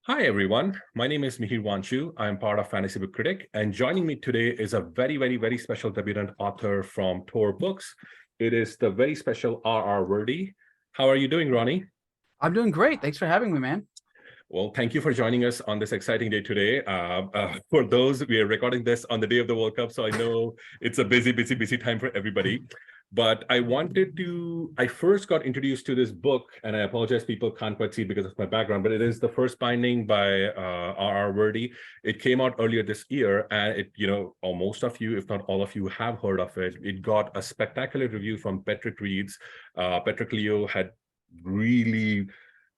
Hi, everyone. My name is Mihir Wanchoo. I'm part of Fantasy Book Critic, and joining me today is a very special debutant author from Tor Books. It is the very special R.R. Virdi. How are you doing, Ronnie? I'm doing great. Thanks for having me, man. Well, thank you for joining us on this exciting day today. For those, we are recording this on the day of the World Cup, so I know it's a busy time for everybody. But I first got introduced to this book, and I apologize, people can't quite see it because of my background, but it is the first binding by R.R. Virdi. It came out earlier this year, and most of you, if not all of you, have heard of it. It got a spectacular review from Patrick Reeds. Patrick Leo had really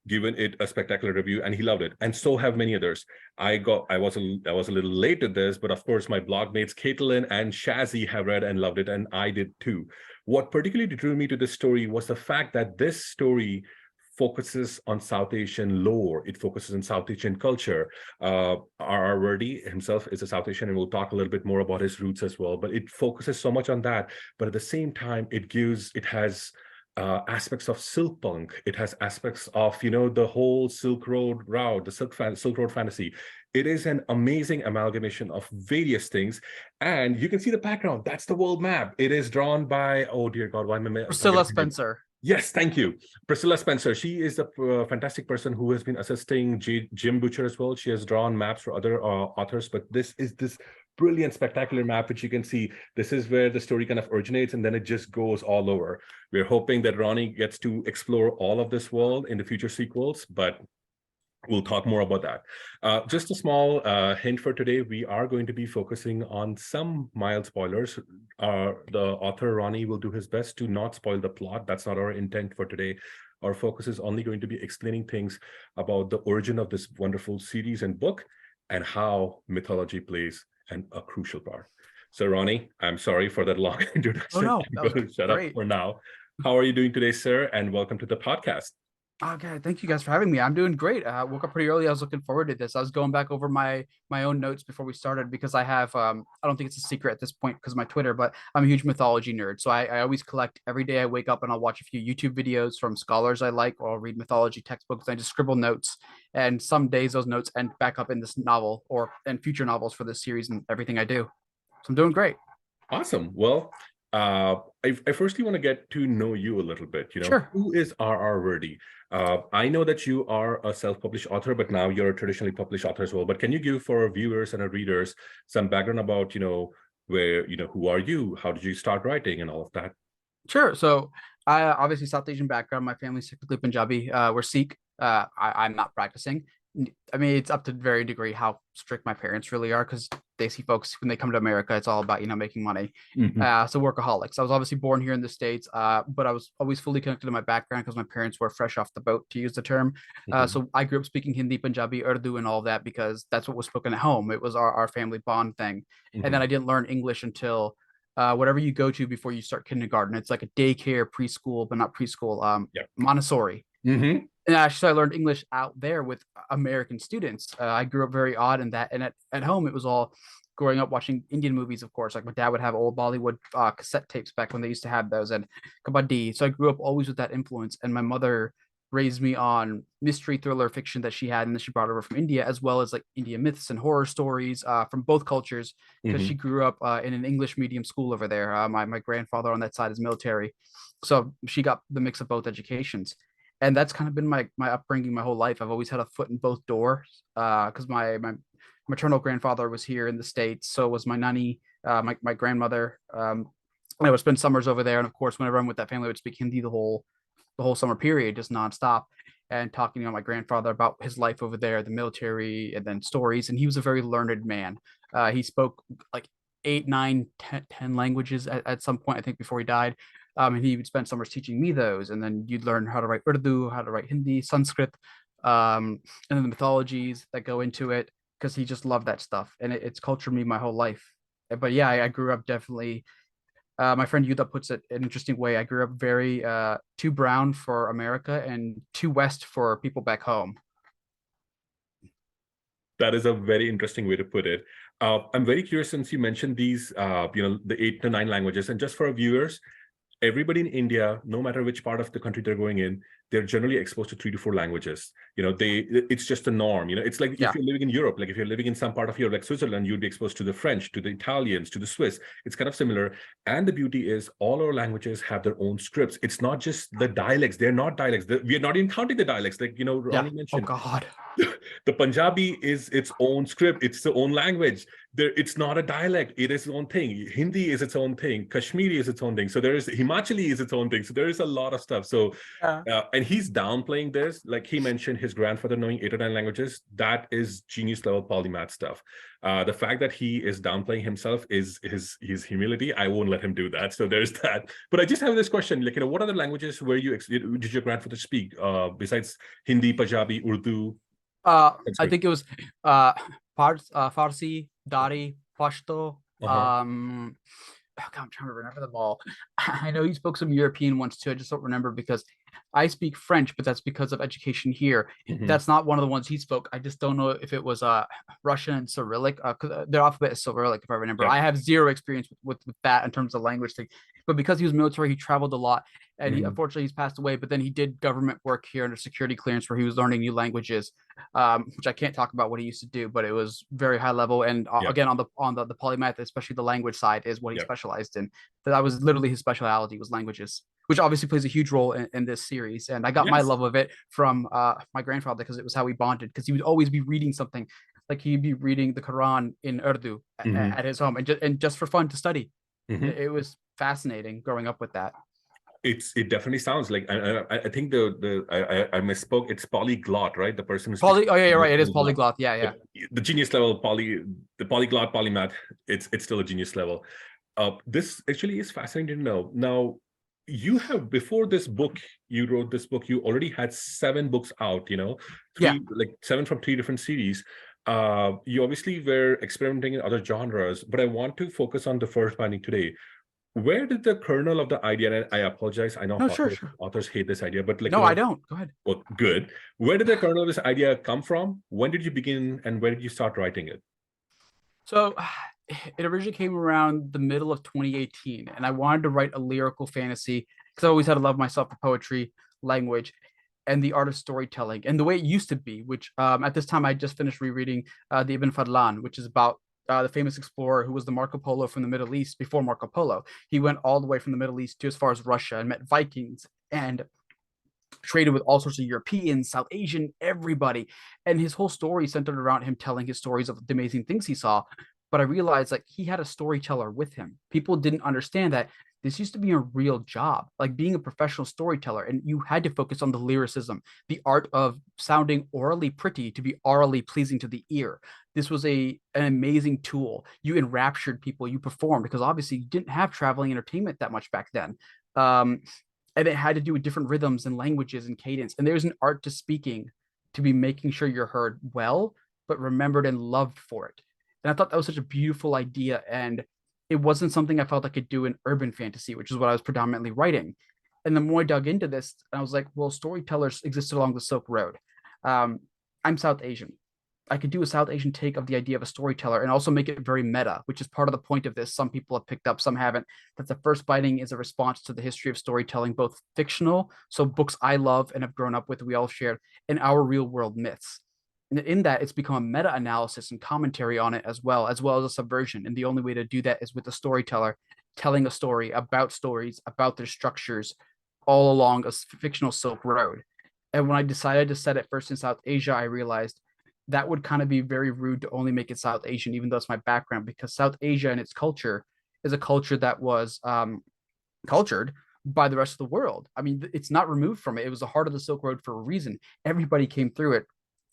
given it a spectacular review, and he loved it, and so have many others. I was a little late to this, but of course my blog mates Caitlin and Shazzy have read and loved it, and I did too. What particularly drew me to this story was the fact that this story focuses on South Asian lore. It focuses on South Asian culture. R.R. Virdi himself is a South Asian, and we'll talk a little bit more about his roots as well, but it focuses so much on that. But at the same time, it has aspects of silk punk. It has aspects of the whole Silk Road route, the Silk Road fantasy. It is an amazing amalgamation of various things, and you can see the background. That's the world map. It is drawn by, oh dear God, why am I Priscilla Spencer. Yes, thank you. Priscilla Spencer. She is a fantastic person who has been assisting Jim Butcher as well. She has drawn maps for other authors, but this is this brilliant, spectacular map, which you can see. This is where the story kind of originates, and then it just goes all over. We're hoping that Ronnie gets to explore all of this world in the future sequels, but we'll talk more about that. Just a small hint for today, we are going to be focusing on some mild spoilers. The author, Ronnie, will do his best to not spoil the plot. That's not our intent for today. Our focus is only going to be explaining things about the origin of this wonderful series and book and how mythology plays a crucial part. So, Ronnie, I'm sorry for that long introduction. Oh no, that was I'm going to shut up great. for now. How are you doing today, sir? And welcome to the podcast. Okay, thank you guys for having me. I'm doing great. I woke up pretty early. I was looking forward to this. I was going back over my own notes before we started because I have I don't think it's a secret at this point because of my Twitter, but I'm a huge mythology nerd. So I always collect every day I wake up and I'll watch a few YouTube videos from scholars I like, or I'll read mythology textbooks and I just scribble notes. And some days those notes end back up in this novel or in future novels for this series and everything I do. So I'm doing great. Awesome. Well, I firstly want to get to know you a little bit. Sure. Who is R.R. Virdi? I know that you are a self-published author, but now you're a traditionally published author as well. But can you give for our viewers and our readers some background about, where, who are you? How did you start writing and all of that? Sure. So I obviously South Asian background. My family's typically Punjabi. We're Sikh. I'm not practicing. I mean, it's up to varying degree how strict my parents really are because they see folks when they come to America, it's all about making money. Mhm. So workaholics. I was obviously born here in the States, but I was always fully connected to my background because my parents were fresh off the boat, to use the term. Mhm. So I grew up speaking Hindi, Punjabi, Urdu, and all that because that's what was spoken at home. It was our family bond thing. And then Mhm. I didn't learn English until whatever you go to before you start kindergarten. It's like a daycare, preschool, but not preschool, Yeah. Montessori. Mhm. And actually, I learned English out there with American students. I grew up very odd in that. And at home, it was all growing up watching Indian movies, of course. Like my dad would have old Bollywood cassette tapes back when they used to have those and Kabaddi. So I grew up always with that influence. And my mother raised me on mystery thriller fiction that she had and that she brought over from India, as well as like Indian myths and horror stories from both cultures, because she Mhm. grew up in an English medium school over there. My grandfather on that side is military. So she got the mix of both educations. And that's kind of been my upbringing my whole life. I've always had a foot in both doors because my maternal grandfather was here in the States. So was my nanny, my grandmother. And I would spend summers over there. And of course, whenever I'm with that family, I would speak Hindi the whole summer period, just nonstop, and talking to my grandfather about his life over there, the military, and then stories. And he was a very learned man. He spoke like eight, nine, ten languages at some point, I think, before he died. And he would spend summers teaching me those. And then you'd learn how to write Urdu, how to write Hindi, Sanskrit, and then the mythologies that go into it, because he just loved that stuff. And it's cultured me my whole life. But yeah, I grew up definitely my friend Yuda puts it in an interesting way. I grew up very too brown for America and too West for people back home. That is a very interesting way to put it. I'm very curious since you mentioned these, the 8 to 9 languages, and just for our viewers, everybody in India, no matter which part of the country they're going in, they're generally exposed to 3 to 4 languages. It's just a norm. It's like if you're living in Europe, like if you're living in some part of Europe, like Switzerland, you'd be exposed to the French, to the Italians, to the Swiss. It's kind of similar. And the beauty is all our languages have their own scripts. It's not just the dialects. They're not dialects. We're not even counting the dialects. Like, Ronnie Oh mentioned, God. the Punjabi is its own script. It's its own language. It's not a dialect. It is its own thing. Hindi is its own thing. Kashmiri is its own thing. So Himachali is its own thing. So there is a lot of stuff. So, and he's downplaying this. Like he mentioned his grandfather knowing 8 or 9 languages. That is genius level polymath stuff. The fact that he is downplaying himself is his humility. I won't let him do that. So there's that. But I just have this question, like, what other languages did your grandfather speak besides Hindi, Punjabi, Urdu? I think it was Farsi, Dari, Pashto. I'm trying to remember them all. I know he spoke some European ones too. I just don't remember because I speak French, but that's because of education here. That's not one of the ones he spoke. I just don't know if it was Russian and Cyrillic, because their alphabet is Cyrillic, if I remember. I have zero experience with that in terms of language thing. But because he was military, he traveled a lot, and unfortunately he's passed away. But then he did government work here under security clearance, where he was learning new languages, which I can't talk about what he used to do, but it was very high level. And again, on the polymath, especially the language side, is what he specialized in. That was literally his specialty, was languages, which obviously plays a huge role in this series. And I got my love of it from my grandfather, because it was how we bonded, because he would always be reading something. Like he'd be reading the Quran in Urdu at his home, and just for fun to study. It was fascinating growing up with that. It definitely sounds like I think I misspoke. It's polyglot, right? The person who's Oh yeah, you're right. It is polyglot. Yeah. The genius level the polyglot polymath. It's still a genius level. This actually is fascinating to know. Now, you have, before this book, you wrote this book, you already had 7 books out. Like 7 from 3 different series. You obviously were experimenting in other genres, but I want to focus on the first binding today. Where did the kernel of the idea, and I apologize, I know authors hate this idea, but like, no, I don't. Go ahead. Well, good. Where did the kernel of this idea come from? When did you begin, and where did you start writing it? So it originally came around the middle of 2018, and I wanted to write a lyrical fantasy because I always had a love myself for poetry, language, and the art of storytelling, and the way it used to be, which at this time I just finished rereading the Ibn Fadlan, which is about the famous explorer who was the Marco Polo from the Middle East before Marco Polo. He went all the way from the Middle East to as far as Russia and met Vikings and traded with all sorts of Europeans, South Asian, everybody. And his whole story centered around him telling his stories of the amazing things he saw. But I realized like he had a storyteller with him. People didn't understand that this used to be a real job, like being a professional storyteller, and you had to focus on the lyricism, the art of sounding orally pretty to be orally pleasing to the ear. This was an amazing tool. You enraptured people, you performed, because obviously you didn't have traveling entertainment that much back then. And it had to do with different rhythms and languages and cadence. And there's an art to speaking, to be making sure you're heard well, but remembered and loved for it. And I thought that was such a beautiful idea. And it wasn't something I felt I could do in urban fantasy, which is what I was predominantly writing. And the more I dug into this, I was like, well, storytellers existed along the Silk Road. I'm South Asian. I could do a South Asian take of the idea of a storyteller and also make it very meta, which is part of the point of this. Some people have picked up, some haven't, that the first binding is a response to the history of storytelling, both fictional, so books I love and have grown up with, we all shared, and our real world myths. And in that, it's become a meta-analysis and commentary on it as well as a subversion. And the only way to do that is with a storyteller telling a story about stories, about their structures, all along a fictional Silk Road. And when I decided to set it first in South Asia, I realized that would kind of be very rude to only make it South Asian, even though it's my background, because South Asia and its culture is a culture that was cultured by the rest of the world. I mean, it's not removed from it. It was the heart of the Silk Road for a reason. Everybody came through it.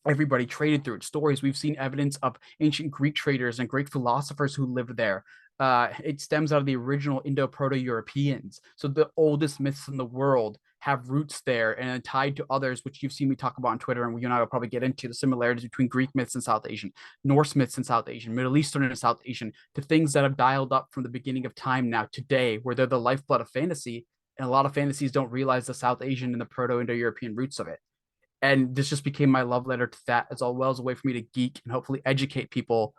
Everybody traded through it. Stories, we've seen evidence of ancient Greek traders and Greek philosophers who lived there. It stems out of the original Indo-Proto-Europeans. So the oldest myths in the world have roots there and tied to others, which you've seen me talk about on Twitter, and you and I will probably get into the similarities between Greek myths and South Asian, Norse myths and South Asian, Middle Eastern and South Asian, to things that have dialed up from the beginning of time now today, where they're the lifeblood of fantasy. And a lot of fantasies don't realize the South Asian and the Proto-Indo-European roots of it. And this just became my love letter to that, as well as a way for me to geek and hopefully educate people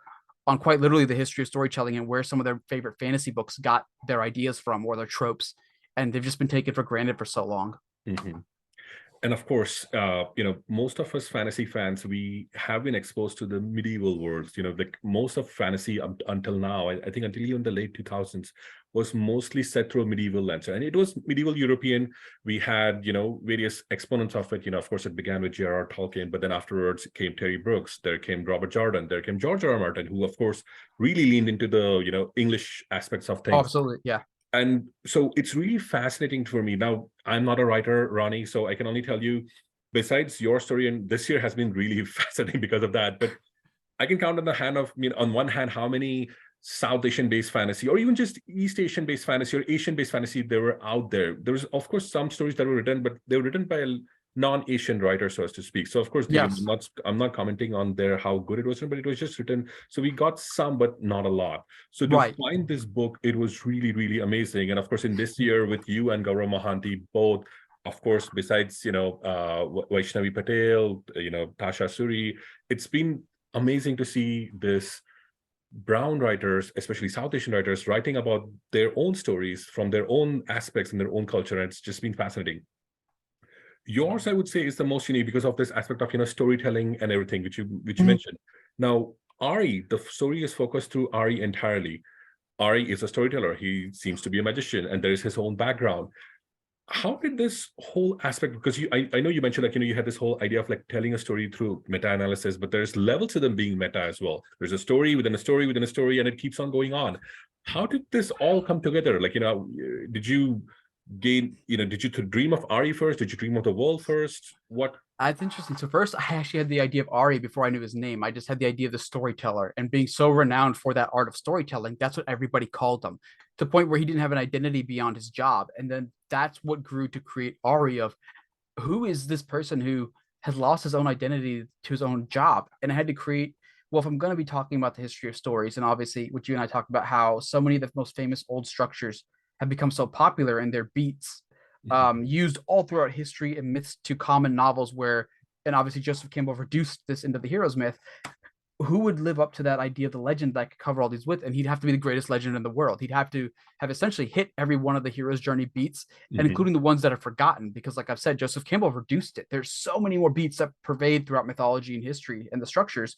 on quite literally the history of storytelling and where some of their favorite fantasy books got their ideas from or their tropes. and they've just been taken for granted for so long. Mhm. And of course, most of us fantasy fans, we have been exposed to the medieval worlds. Like most of fantasy until now, I think until even the late 2000s, was mostly set through a medieval lens. And it was medieval European. We had, various exponents of it. Of course, it began with J.R.R. Tolkien, but then afterwards came Terry Brooks, there came Robert Jordan, there came George R.R. Martin, who, of course, really leaned into the, English aspects of Oh, things. absolutely, yeah. And so it's really fascinating for me. Now, I'm not a writer, Ronnie, so I can only tell you, besides your story, and this year has been really fascinating because of that, but I can count on the hand of, on one hand, how many South Asian based fantasy, or even just East Asian based fantasy or Asian based fantasy there were out there. There was, of course, some stories that were written, but they were written by a non-Asian writer, so as to speak. So of course, Yes. I'm not commenting on their how good it was written, but it was just written. So we got some, but not a lot. So to Right. find this book, it was really, really amazing. And of course, in this year with you and Gaurav Mohanty both, of course, besides Vaishnavi Patel, Tasha Suri, it's been amazing to see this brown writers, especially South Asian writers, writing about their own stories from their own aspects and their own culture. And it's just been fascinating. Yours, I would say, is the most unique because of this aspect of storytelling and everything which you Mhm. mentioned. Now, Ari, the story is focused through Ari entirely. Ari is a storyteller. He seems to be a magician, and there is his own background. How did this whole aspect, because I know you mentioned like you had this whole idea of like telling a story through meta-analysis, but there's levels to them being meta as well. There's a story within a story within a story, and it keeps on going on. How did this all come together? Like, did you did you dream of Ari first? Did you dream of the world first? What? That's interesting. So first, I actually had the idea of Ari before I knew his name. I just had the idea of the storyteller, and being so renowned for that art of storytelling, that's what everybody called him. To the point where he didn't have an identity beyond his job, and then that's what grew to create Ari of who is this person who has lost his own identity to his own job, and I had to create. Well, if I'm going to be talking about the history of stories, and obviously, what you and I talked about, how so many of the most famous old structures have become so popular in their beats used all throughout history and myths to common novels where, and obviously Joseph Campbell reduced this into the hero's myth. Who would live up to that idea of the legend that could cover all these with? And he'd have to be the greatest legend in the world. He'd have to have essentially hit every one of the hero's journey beats, and Mhm. including the ones that are forgotten. Because, like I've said, Joseph Campbell reduced it. There's so many more beats that pervade throughout mythology and history and the structures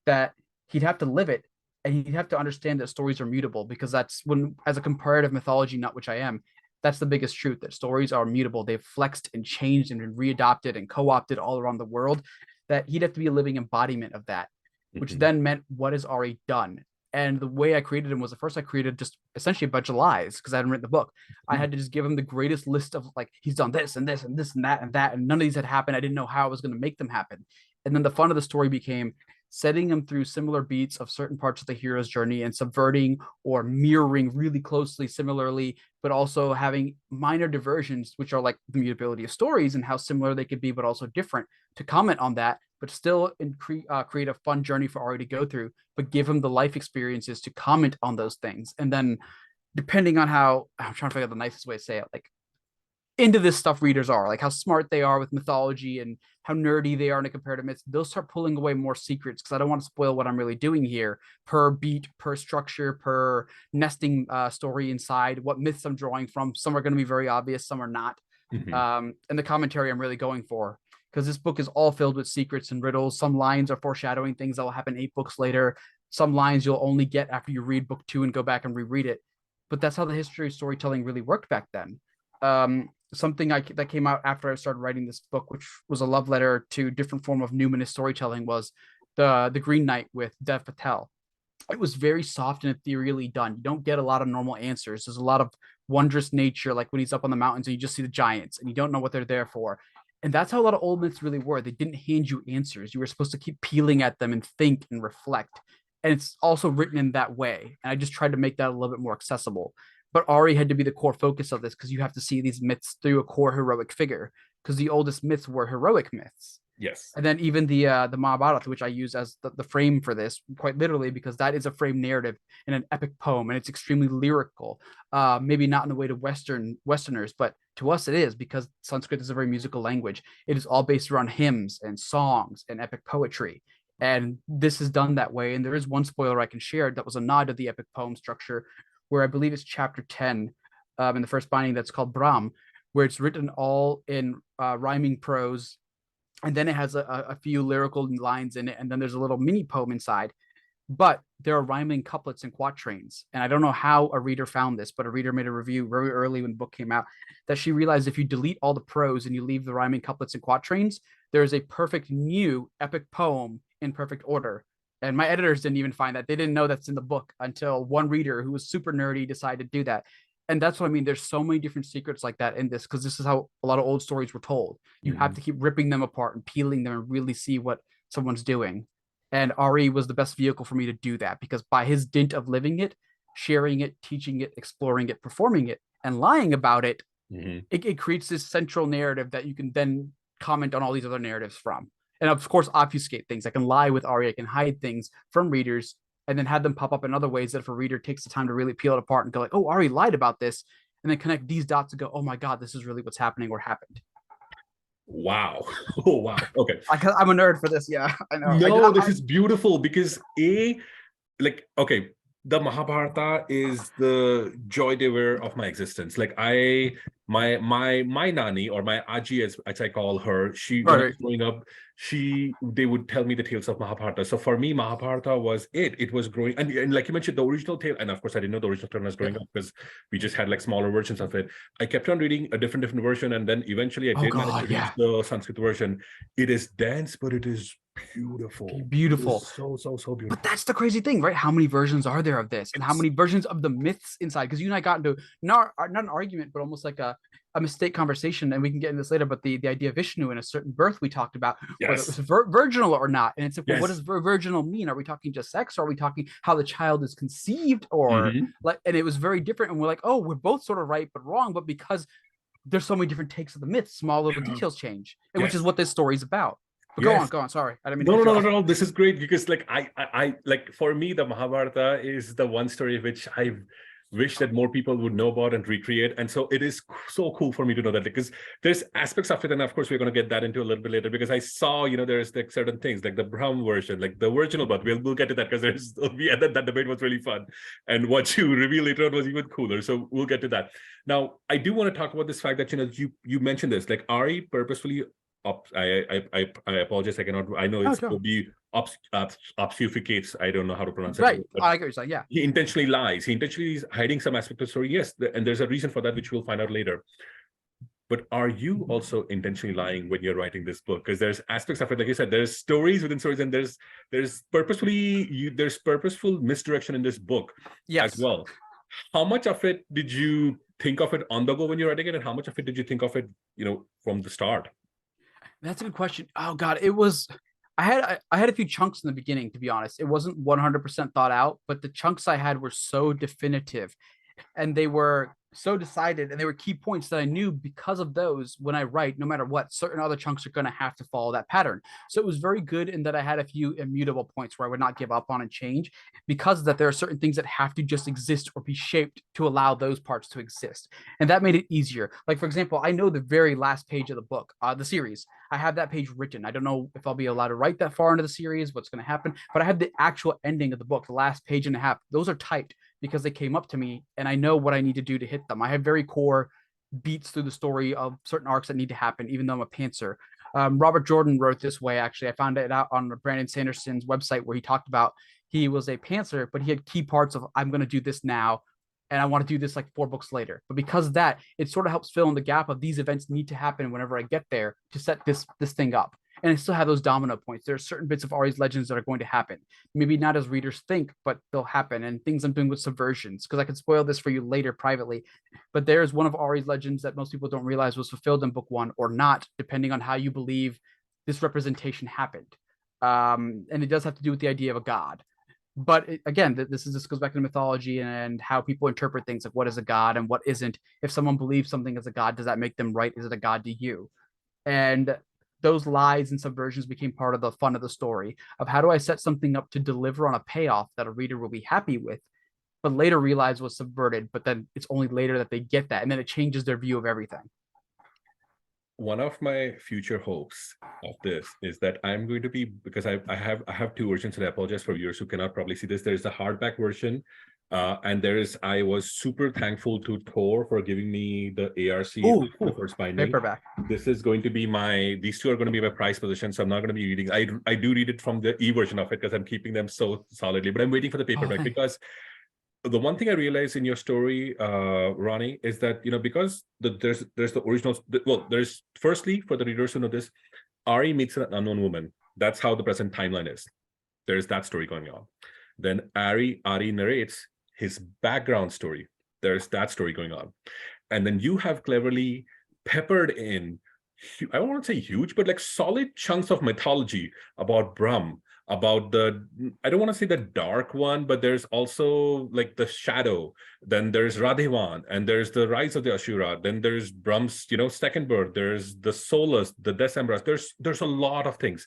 that he'd have to live it, and he'd have to understand that stories are mutable, because that's when, as a comparative mythology nut, which I am, that's the biggest truth, that stories are mutable. They've flexed and changed and been readopted and co-opted all around the world, that he'd have to be a living embodiment of that, which Mhm. then meant what has already done. And the way I created him was, at first I created just essentially a bunch of lies because I hadn't written the book. I had to just give him the greatest list of like, he's done this and this and this and that and that, and none of these had happened. I didn't know how I was going to make them happen. And then the fun of the story became setting him through similar beats of certain parts of the hero's journey and subverting or mirroring really closely similarly, but also having minor diversions, which are like the mutability of stories and how similar they could be, but also different, to comment on that, but still create a fun journey for Ari to go through, but give him the life experiences to comment on those things. And then, depending on how, I'm trying to figure out the nicest way to say it, like into this stuff readers are, like how smart they are with mythology and how nerdy they are in a comparative myths, they'll start pulling away more secrets, because I don't want to spoil what I'm really doing here, per beat, per structure, per nesting story inside, what myths I'm drawing from. Some are going to be very obvious, some are not. Mhm. And the commentary I'm really going for, because this book is all filled with secrets and riddles. Some lines are foreshadowing things that will happen 8 books later. Some lines you'll only get after you read book 2 and go back and reread it. But that's how the history of storytelling really worked back then. Something that came out after I started writing this book, which was a love letter to different form of numinous storytelling, was the Green Knight with Dev Patel. It was very soft and ethereally done. You don't get a lot of normal answers. There's a lot of wondrous nature, like when he's up on the mountains and you just see the giants and you don't know what they're there for. And that's how a lot of old myths really were. They didn't hand you answers. You were supposed to keep peeling at them and think and reflect. And it's also written in that way. And I just tried to make that a little bit more accessible. But Ari had to be the core focus of this, because you have to see these myths through a core heroic figure, because the oldest myths were heroic myths. Yes. And then even the Mahabharata, which I use as the frame for this, quite literally, because that is a frame narrative in an epic poem, and it's extremely lyrical. Maybe not in the way to Westerners, but to us it is, because Sanskrit is a very musical language. It is all based around hymns and songs and epic poetry. And this is done that way. And there is one spoiler I can share that was a nod to the epic poem structure, where I believe it's chapter 10. in the first binding that's called Brahm, where it's written all in rhyming prose, and then it has a few lyrical lines in it, and then there's a little mini poem inside. But there are rhyming couplets and quatrains. And I don't know how a reader found this, but a reader made a review very early when the book came out that she realized if you delete all the prose and you leave the rhyming couplets and quatrains, there is a perfect new epic poem in perfect order. And my editors didn't even find that. They didn't know that's in the book until one reader who was super nerdy decided to do that. And that's what I mean. There's so many different secrets like that in this, because this is how a lot of old stories were told. You have to keep ripping them apart and peeling them and really see what someone's doing. And Ari was the best vehicle for me to do that, because by his dint of living it, sharing it, teaching it, exploring it, performing it, and lying about it, it creates this central narrative that you can then comment on all these other narratives from. And of course, obfuscate things. I can lie with Ari, I can hide things from readers and then have them pop up in other ways that if a reader takes the time to really peel it apart and go like, oh, Ari lied about this, and then connect these dots and go, oh my God, this is really what's happening or happened. Wow. Oh, wow. Okay. I'm a nerd for this. Yeah, I know. No, this is beautiful because okay, the Mahabharata is the joy giver of my existence. Like my nani, or my aji, as I call her, when I was growing up, they would tell me the tales of Mahabharata. So for me, Mahabharata was it was growing, and like you mentioned, the original tale, and of course I didn't know the original tale when I was growing up, because we just had like smaller versions of it. I kept on reading a different version, and then eventually I did manage to read the Sanskrit version. It is dense, but it is beautiful. So beautiful. But that's the crazy thing, right? How many versions are there of this, and how many versions of the myths inside? Because you and I got into not an argument, but almost like a mistake conversation, and we can get into this later. But the idea of Vishnu and a certain birth we talked about, whether it was virginal or not. And it's like, well, what does virginal mean? Are we talking just sex, or are we talking how the child is conceived, or like? And it was very different. And we're like, oh, we're both sort of right but wrong, but because there's so many different takes of the myth, small little details change, and which is what this story is about. But go on. Sorry, I didn't mean no. This is great, because like I like, for me, the Mahabharata is the one story which I wish that more people would know about and recreate. And so it is so cool for me to know that, because there's aspects of it, and of course we're going to get that into a little bit later, because I saw, there's like certain things like the Brahm version, like the original, but we'll get to that, because that debate was really fun, and what you reveal later on was even cooler. So we'll get to that. Now, I do want to talk about this fact that you mentioned this, like Ari purposefully I apologize. I cannot. I know it's will be obfuscates. I don't know how to pronounce it. Right. I agree. Yeah. He intentionally lies. He intentionally is hiding some aspect of the story. Yes, and there's a reason for that, which we'll find out later. But are you also intentionally lying when you're writing this book? Because there's aspects of it, like you said, there's stories within stories, and there's purposeful misdirection in this book as well. How much of it did you think of it on the go when you're writing it, and how much of it did you think of it, from the start? That's a good question. Oh God, it was. I had a few chunks in the beginning, to be honest. It wasn't 100% thought out, but the chunks I had were so definitive, and they were so decided, and they were key points that I knew because of those. When I write, no matter what, certain other chunks are going to have to follow that pattern. So it was very good in that I had a few immutable points where I would not give up on and change, because of that there are certain things that have to just exist or be shaped to allow those parts to exist, and that made it easier. Like, for example, I know the very last page of the book, the series. I have that page written. I don't know if I'll be allowed to write that far into the series, what's going to happen, but I have the actual ending of the book, the last page and a half. Those are typed because they came up to me, and I know what I need to do to hit them. I have very core beats through the story of certain arcs that need to happen, even though I'm a pantser. Robert Jordan wrote this way, actually. I found it out on Brandon Sanderson's website, where he talked about he was a pantser, but he had key parts of, I'm going to do this now, and I want to do this like 4 books later. But because of that, it sort of helps fill in the gap of these events need to happen whenever I get there to set this thing up. And I still have those domino points. There are certain bits of Ari's Legends that are going to happen. Maybe not as readers think, but they'll happen. And things I'm doing with subversions, because I could spoil this for you later privately. But there's one of Ari's Legends that most people don't realize was fulfilled in book 1 or not, depending on how you believe this representation happened. And it does have to do with the idea of a god. But again, this goes back to mythology and how people interpret things, like what is a god and what isn't. If someone believes something is a god, does that make them right? Is it a god to you? And those lies and subversions became part of the fun of the story of how do I set something up to deliver on a payoff that a reader will be happy with, but later realize was subverted. But then it's only later that they get that, and then it changes their view of everything. One of my future hopes of this is that I'm going to be, because I have 2 versions, and I apologize for viewers who cannot probably see this. There's the hardback version, And I was super thankful to Tor for giving me the ARC, Ooh, the first binding. paperback. This is going to be these two are going to be my prize position. So I'm not going to be reading. I do read it from the e-version of it because I'm keeping them so solidly, but I'm waiting for the Oh, paperback because the one thing I realized in your story, Ronnie, is that, because there's the original, well, there's firstly, for the readers who know this, Ari meets an unknown woman. That's how the present timeline is. There's that story going on. Then Ari narrates his background story. There's that story going on. And then you have cleverly peppered in, I don't want to say huge, but like solid chunks of mythology about Brahm, about I don't want to say the dark one, but there's also like the shadow. Then there's Radhevan, and there's the rise of the Ashura. Then there's Brahm's, second birth. There's the Solus, the Decembers. There's a lot of things.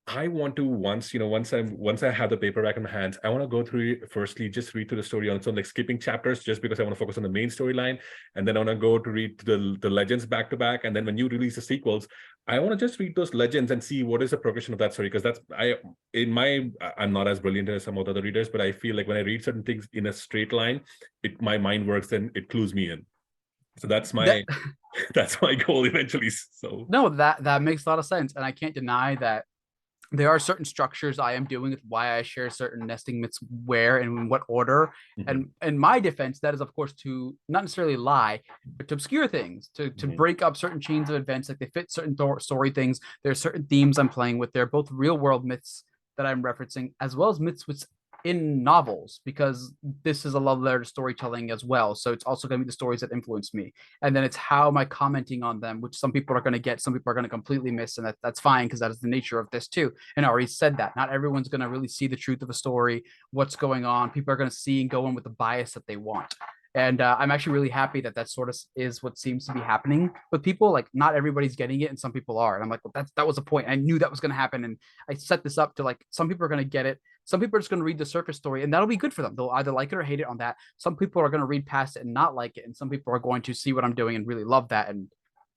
I want to once I have the paperback in my hands, I want to go through it firstly, just read through the story on some like skipping chapters, just because I want to focus on the main storyline, and then I want to go to read the legends back to back, and then when you release the sequels, I want to just read those legends and see what is the progression of that story, because I'm not as brilliant as some of the other readers, but I feel like when I read certain things in a straight line, my mind works and it clues me in. So that's my that's my goal eventually. So no, that makes a lot of sense, and I can't deny that there are certain structures I am doing with why I share certain nesting myths where and in what order. Mm-hmm. And in my defense, that is, of course, to not necessarily lie, but to obscure things, to break up certain chains of events. Like they fit certain story things. There's certain themes I'm playing with. They're both real world myths that I'm referencing, as well as myths which in novels, because this is a love letter to storytelling as well. So it's also going to be the stories that influence me. And then it's how am I commenting on them, which some people are going to get, some people are going to completely miss. And that's fine, because that is the nature of this too. And I already said that. Not everyone's going to really see the truth of a story, what's going on. People are going to see and go in with the bias that they want. And I'm actually really happy that sort of is what seems to be happening with people. Like not everybody's getting it and some people are. And I'm like, well, that was a point. I knew that was going to happen. And I set this up to like, some people are going to get it. Some people are just going to read the surface story and that'll be good for them. They'll either like it or hate it on that. Some people are going to read past it and not like it. And some people are going to see what I'm doing and really love that.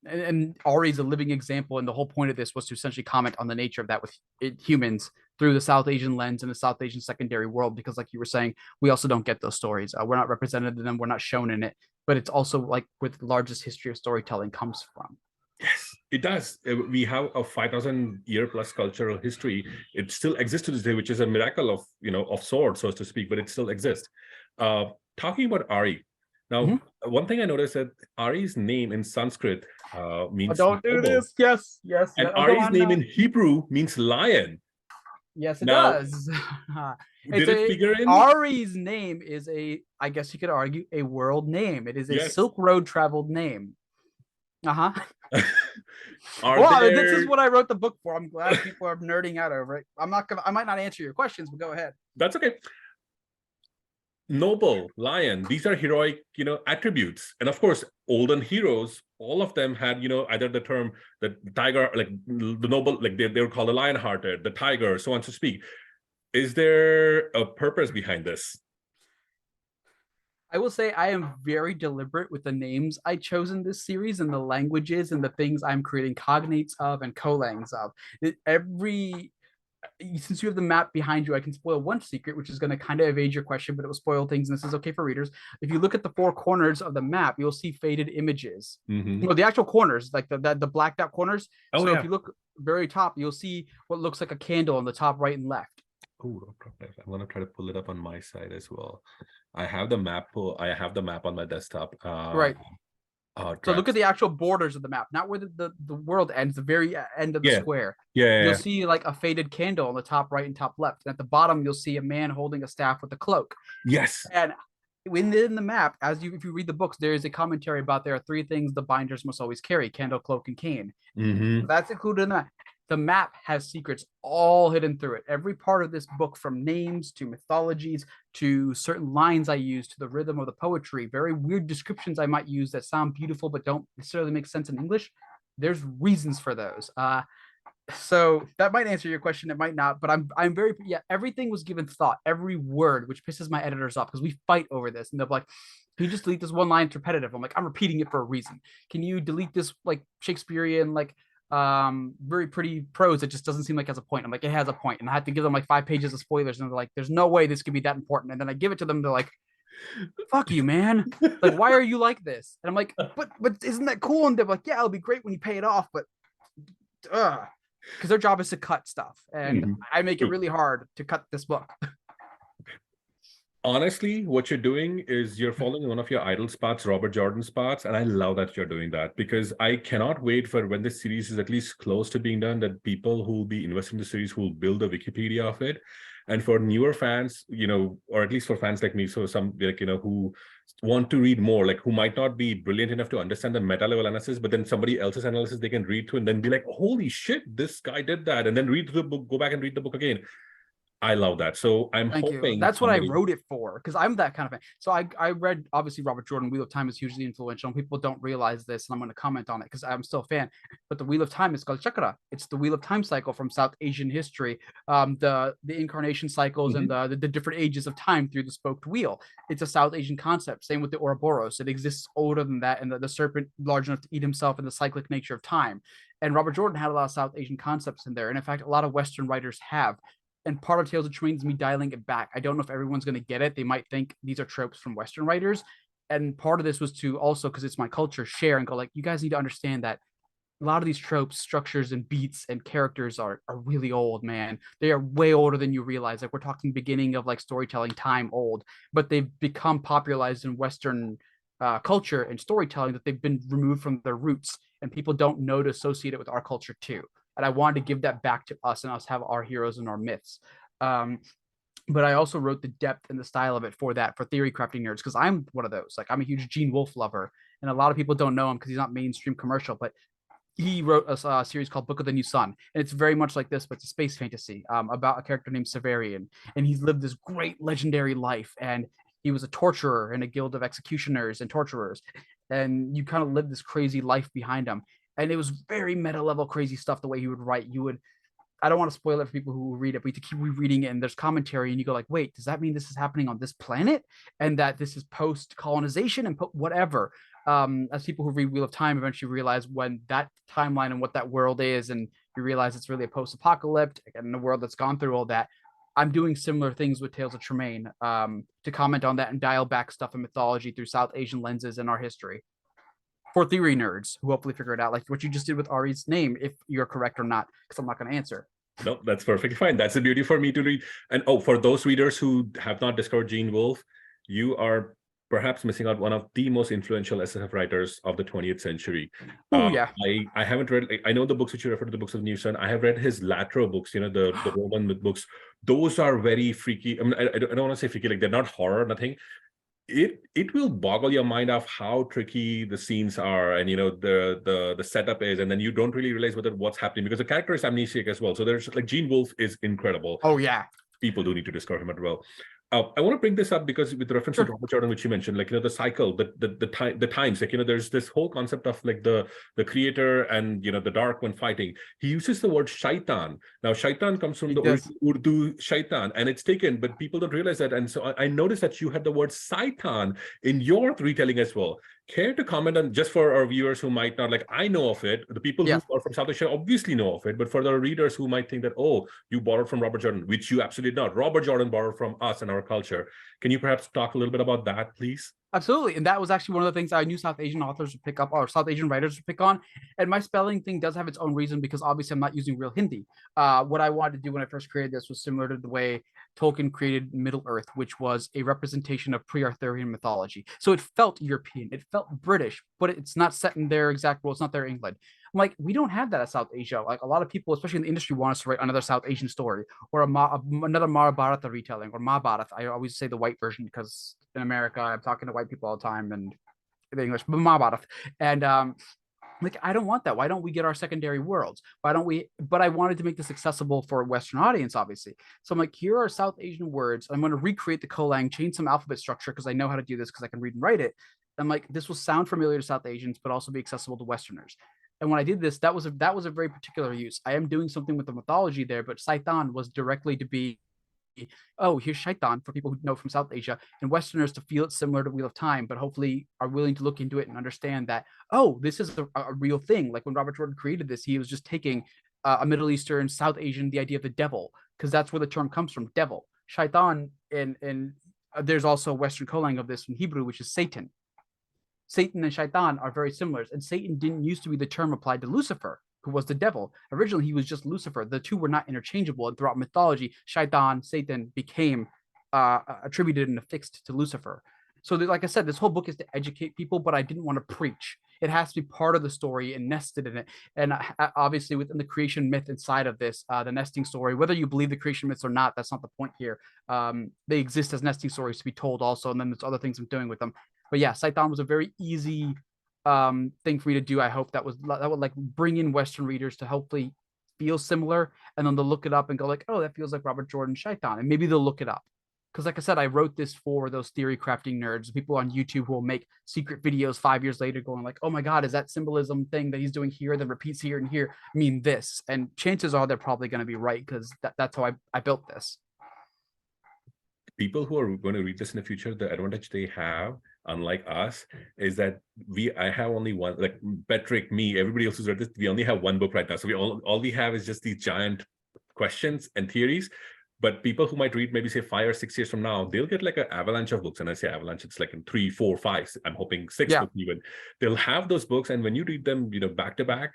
And Ari's a living example. And the whole point of this was to essentially comment on the nature of that with humans through the South Asian lens and the South Asian secondary world. Because like you were saying, we also don't get those stories. We're not represented in them. We're not shown in it. But it's also like where the largest history of storytelling comes from. Yes, it does. We have a 5,000-year plus cultural history. It still exists to this day, which is a miracle of sorts, so to speak, but it still exists. Talking about Ari, now, one thing I noticed that Ari's name in Sanskrit means don't do this. Yes. And Ari's name in Hebrew means lion. Yes, it now, does. Did it figure in? Ari's name is I guess you could argue, a world name. It is a Silk Road traveled name. Well, this is what I wrote the book for. I'm glad people are nerding out over it. I might not answer your questions, but go ahead. That's okay. Noble, lion, these are heroic, attributes. And of course, olden heroes, all of them had, either the term, the tiger, like the noble, like they were called the lion-hearted, the tiger, so on, so to speak. Is there a purpose behind this? I will say I am very deliberate with the names I chose in this series and the languages and the things I'm creating cognates of and colangs of. Since you have the map behind you, I can spoil one secret, which is going to kind of evade your question, but it will spoil things, and this is okay for readers. If you look at the four corners of the map, you'll see faded images. Well, the actual corners, like the blacked out corners. If you look very top, you'll see what looks like a candle on the top right and left. Oh, I'm going to try to pull it up on my side as well. I have the map on my desktop. Right. So look at the actual borders of the map, not where the world ends, the very end of the square. You'll see like a faded candle on the top right and top left. And at the bottom, you'll see a man holding a staff with a cloak. Yes. And within the map, if you read the books, there is a commentary about there are three things the binders must always carry: candle, cloak, and cane. So that's included in the map. The map has secrets all hidden through it. Every part of this book, from names to mythologies to certain lines I use to the rhythm of the poetry, very weird descriptions I might use that sound beautiful but don't necessarily make sense in English. There's reasons for those. So that might answer your question. It might not, but I'm very, everything was given thought, every word, which pisses my editors off because we fight over this. And they're like, can you just delete this one line? It's repetitive. I'm like, I'm repeating it for a reason. Can you delete this like Shakespearean, like, very pretty prose. It just doesn't seem like it has a point. I'm like, it has a point, and I had to give them like 5 pages of spoilers, and they're like, there's no way this could be that important. And then I give it to them, they're like, fuck you, man. Like, why are you like this? And I'm like, but isn't that cool? And they're like, yeah, it'll be great when you pay it off, but because their job is to cut stuff, and Mhm. I make it True. really hard to cut this book. Honestly, what you're doing is you're following one of your idol spots, Robert Jordan spots, and I love that you're doing that because I cannot wait for when this series is at least close to being done, that people who will be investing in the series who will build a Wikipedia of it. And for newer fans, or at least for fans like me, so some who want to read more, like who might not be brilliant enough to understand the meta level analysis, but then somebody else's analysis they can read through and then be like, holy shit, this guy did that, and then read the book, go back and read the book again. I love that. So I'm Thank you. hoping That's what I somebody. wrote it for because I'm that kind of fan. So I read obviously Robert Jordan. Wheel of Time is hugely influential. And people don't realize this, and I'm going to comment on it because I'm still a fan. But the Wheel of Time is called Chakra. It's the Wheel of Time cycle from South Asian history. The incarnation cycles and Mhm. the different ages of time through the spoked wheel. It's a South Asian concept. Same with the Ouroboros. It exists older than that, and the serpent large enough to eat himself, and the cyclic nature of time. And Robert Jordan had a lot of South Asian concepts in there, and in fact, a lot of Western writers have. And part of Tales of Tremaine is me dialing it back. I don't know if everyone's going to get it. They might think these are tropes from Western writers. And part of this was to also, because it's my culture, share and go like, you guys need to understand that a lot of these tropes, structures, and beats and characters are really old, man. They are way older than you realize. Like we're talking beginning of like storytelling time old, but they've become popularized in Western culture and storytelling that they've been removed from their roots, and people don't know to associate it with our culture too. And I wanted to give that back to us and us have our heroes and our myths. Um, but I also wrote the depth and the style of it for that, for theory crafting nerds, because I'm one of those. Like I'm a huge Gene Wolfe lover, and a lot of people don't know him because he's not mainstream commercial, but he wrote a series called Book of the New Sun, and it's very much like this, but it's a space fantasy about a character named Severian, and he's lived this great legendary life, and he was a torturer in a guild of executioners and torturers, and you kind of live this crazy life behind him, and it was very meta level crazy stuff the way he would write. You would I don't want to spoil it for people who read it, but you have to keep rereading it, and there's commentary, and you go like, wait, does that mean this is happening on this planet, and that this is post colonization and whatever? As people who read Wheel of Time eventually realize when that timeline and what that world is, and you realize it's really a post apocalyptic and a world that's gone through all that. I'm doing similar things with Tales of Tremaine to comment on that and dial back stuff in mythology through South Asian lenses and our history for theory nerds who hopefully figure it out, like what you just did with Ari's name, if you're correct or not, because I'm not going to answer. No, that's perfectly fine. That's a beauty for me to read. And oh, for those readers who have not discovered Gene Wolfe, you are perhaps missing out one of the most influential SF writers of the 20th century. Oh yeah, I haven't read. I know the books which you refer to, the books of Newson. I have read his lateral books. The Roman myth books. Those are very freaky. I mean, I don't want to say freaky. Like they're not horror, nothing. It will boggle your mind of how tricky the scenes are, and the setup is, and then you don't really realize what's happening because the character is amnesiac as well. So there's like Gene Wolfe is incredible. oh yeah, People do need to discover him as well. I want to bring this up because with reference to sure. Robert Jordan, which you mentioned, like the cycle, the time, the times, like there's this whole concept of like the creator and the dark one fighting. He uses the word shaitan. Now, shaitan comes from He the does. original Urdu shaitan, and it's taken, but people don't realize that. And so I noticed that you had the word saitan in your retelling as well. Care to comment on, just for our viewers who might not, like, I know of it, the people who Yeah, are from South Asia obviously know of it, but for the readers who might think that, oh, you borrowed from Robert Jordan, which you absolutely not. Robert Jordan borrowed from us and our culture. Can you perhaps talk a little bit about that, please? absolutely. And that was actually one of the things I knew South Asian authors would pick up, or South Asian writers would pick on. And my spelling thing does have its own reason because obviously I'm not using real Hindi. What I wanted to do when I first created this was similar to the way Tolkien created Middle Earth, which was a representation of pre-Arthurian mythology. So it felt European, it felt British, but it's not set in their exact world. It's not their England. I'm like, we don't have that at South Asia. Like a lot of people, especially in the industry, want us to write another South Asian story or another Mahabharata retelling or Mahabharata. I always say the white version because in America, I'm talking to white people all the time and the English, but Mahabharata. And like, I don't want that. Why don't we get our secondary worlds? Why don't we? But I wanted to make this accessible for a Western audience, obviously. So I'm like, here are South Asian words. I'm going to recreate the Kolang, change some alphabet structure because I know how to do this because I can read and write it. I'm like, this will sound familiar to South Asians, but also be accessible to Westerners. And when I did this, that was a very particular use. I am doing something with the mythology there, but Saitan was directly to be oh, here's Shaitan for people who know from South Asia, and Westerners to feel it similar to Wheel of Time, but hopefully are willing to look into it and understand that, oh, this is a real thing. Like when Robert Jordan created this, he was just taking a Middle Eastern, South Asian, the idea of the devil, because that's where the term comes from, devil. Shaitan, and there's also a Western calling of this in Hebrew, which is Satan. Satan and Shaitan are very similar, and Satan didn't used to be the term applied to Lucifer, who was the devil. Originally, he was just Lucifer. The two were not interchangeable, and throughout mythology, Shaitan, Satan became attributed and affixed to Lucifer. So, like I said, this whole book is to educate people, but I didn't want to preach. It has to be part of the story and nested in it. And obviously, within the creation myth inside of this, the nesting story, whether you believe the creation myths or not, that's not the point here. They exist as nesting stories to be told also, and then there's other things I'm doing with them. But yeah, Scython was a very easy thing for me to do. I hope that would like bring in Western readers to hopefully feel similar, and then they'll look it up and go like, oh, that feels like Robert Jordan Shaitan, and maybe they'll look it up. Because like I said, I wrote this for those theory crafting nerds, people on YouTube who will make secret videos 5 years later going like, oh my God, is that symbolism thing that he's doing here that repeats here and here mean this? And chances are they're probably going to be right, because that's how I built this. People who are going to read this in the future, the advantage they have, unlike us, is that I have only one, like Patrick, me, everybody else who's read this, we only have one book right now. So all we have is just these giant questions and theories. But people who might read maybe say 5 or 6 years from now, they'll get like an avalanche of books. And I say avalanche, it's like in 3, 4, 5. I'm hoping 6 books even. They'll have those books, and when you read them, back to back,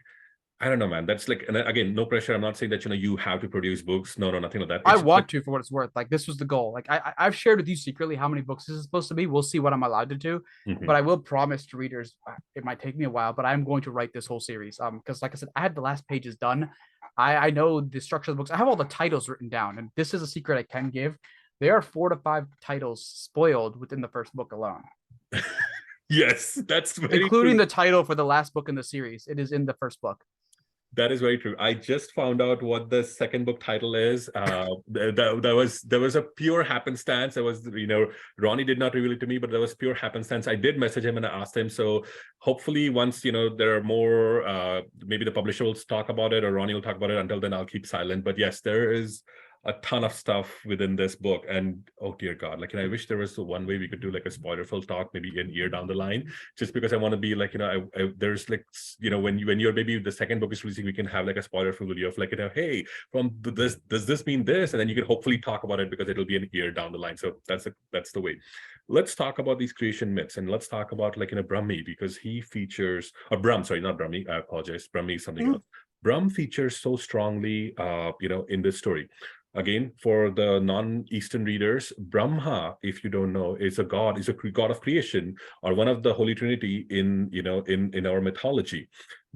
I don't know, man. That's like, and again, no pressure. I'm not saying that you have to produce books. No, nothing like that. I want to, for what it's worth. Like, this was the goal. Like, I've shared with you secretly how many books this is supposed to be. We'll see what I'm allowed to do, but I will promise to readers it might take me a while, but I'm going to write this whole series. Because like I said, I had the last pages done. I know the structure of the books. I have all the titles written down, and this is a secret I can give. There are 4 to 5 titles spoiled within the first book alone. Yes, that's very including true. The title for the last book in the series. It is in the first book. That is very true. I just found out what the second book title is. There was a pure happenstance. There was, Ronnie did not reveal it to me, but there was pure happenstance. I did message him and I asked him. So hopefully once, there are more, maybe the publisher will talk about it or Ronnie will talk about it. Until then, I'll keep silent. But yes, there is a ton of stuff within this book, and oh dear God, like, I wish there was one way we could do like a spoiler-full talk, maybe an year down the line, just because I want to be like, there's like, when you're maybe the second book is releasing, we can have like a spoiler-full video of like, hey, from this, does this mean this? And then you can hopefully talk about it because it'll be an year down the line. So that's the way. Let's talk about these creation myths, and let's talk about like, Brahmi, because he features, or Brahm, sorry, not Brahmi, I apologize. Brahmi is something else. Brahm features so strongly, in this story. Again, for the non-Eastern readers, Brahma, if you don't know, is a god of creation, or one of the Holy Trinity in our mythology.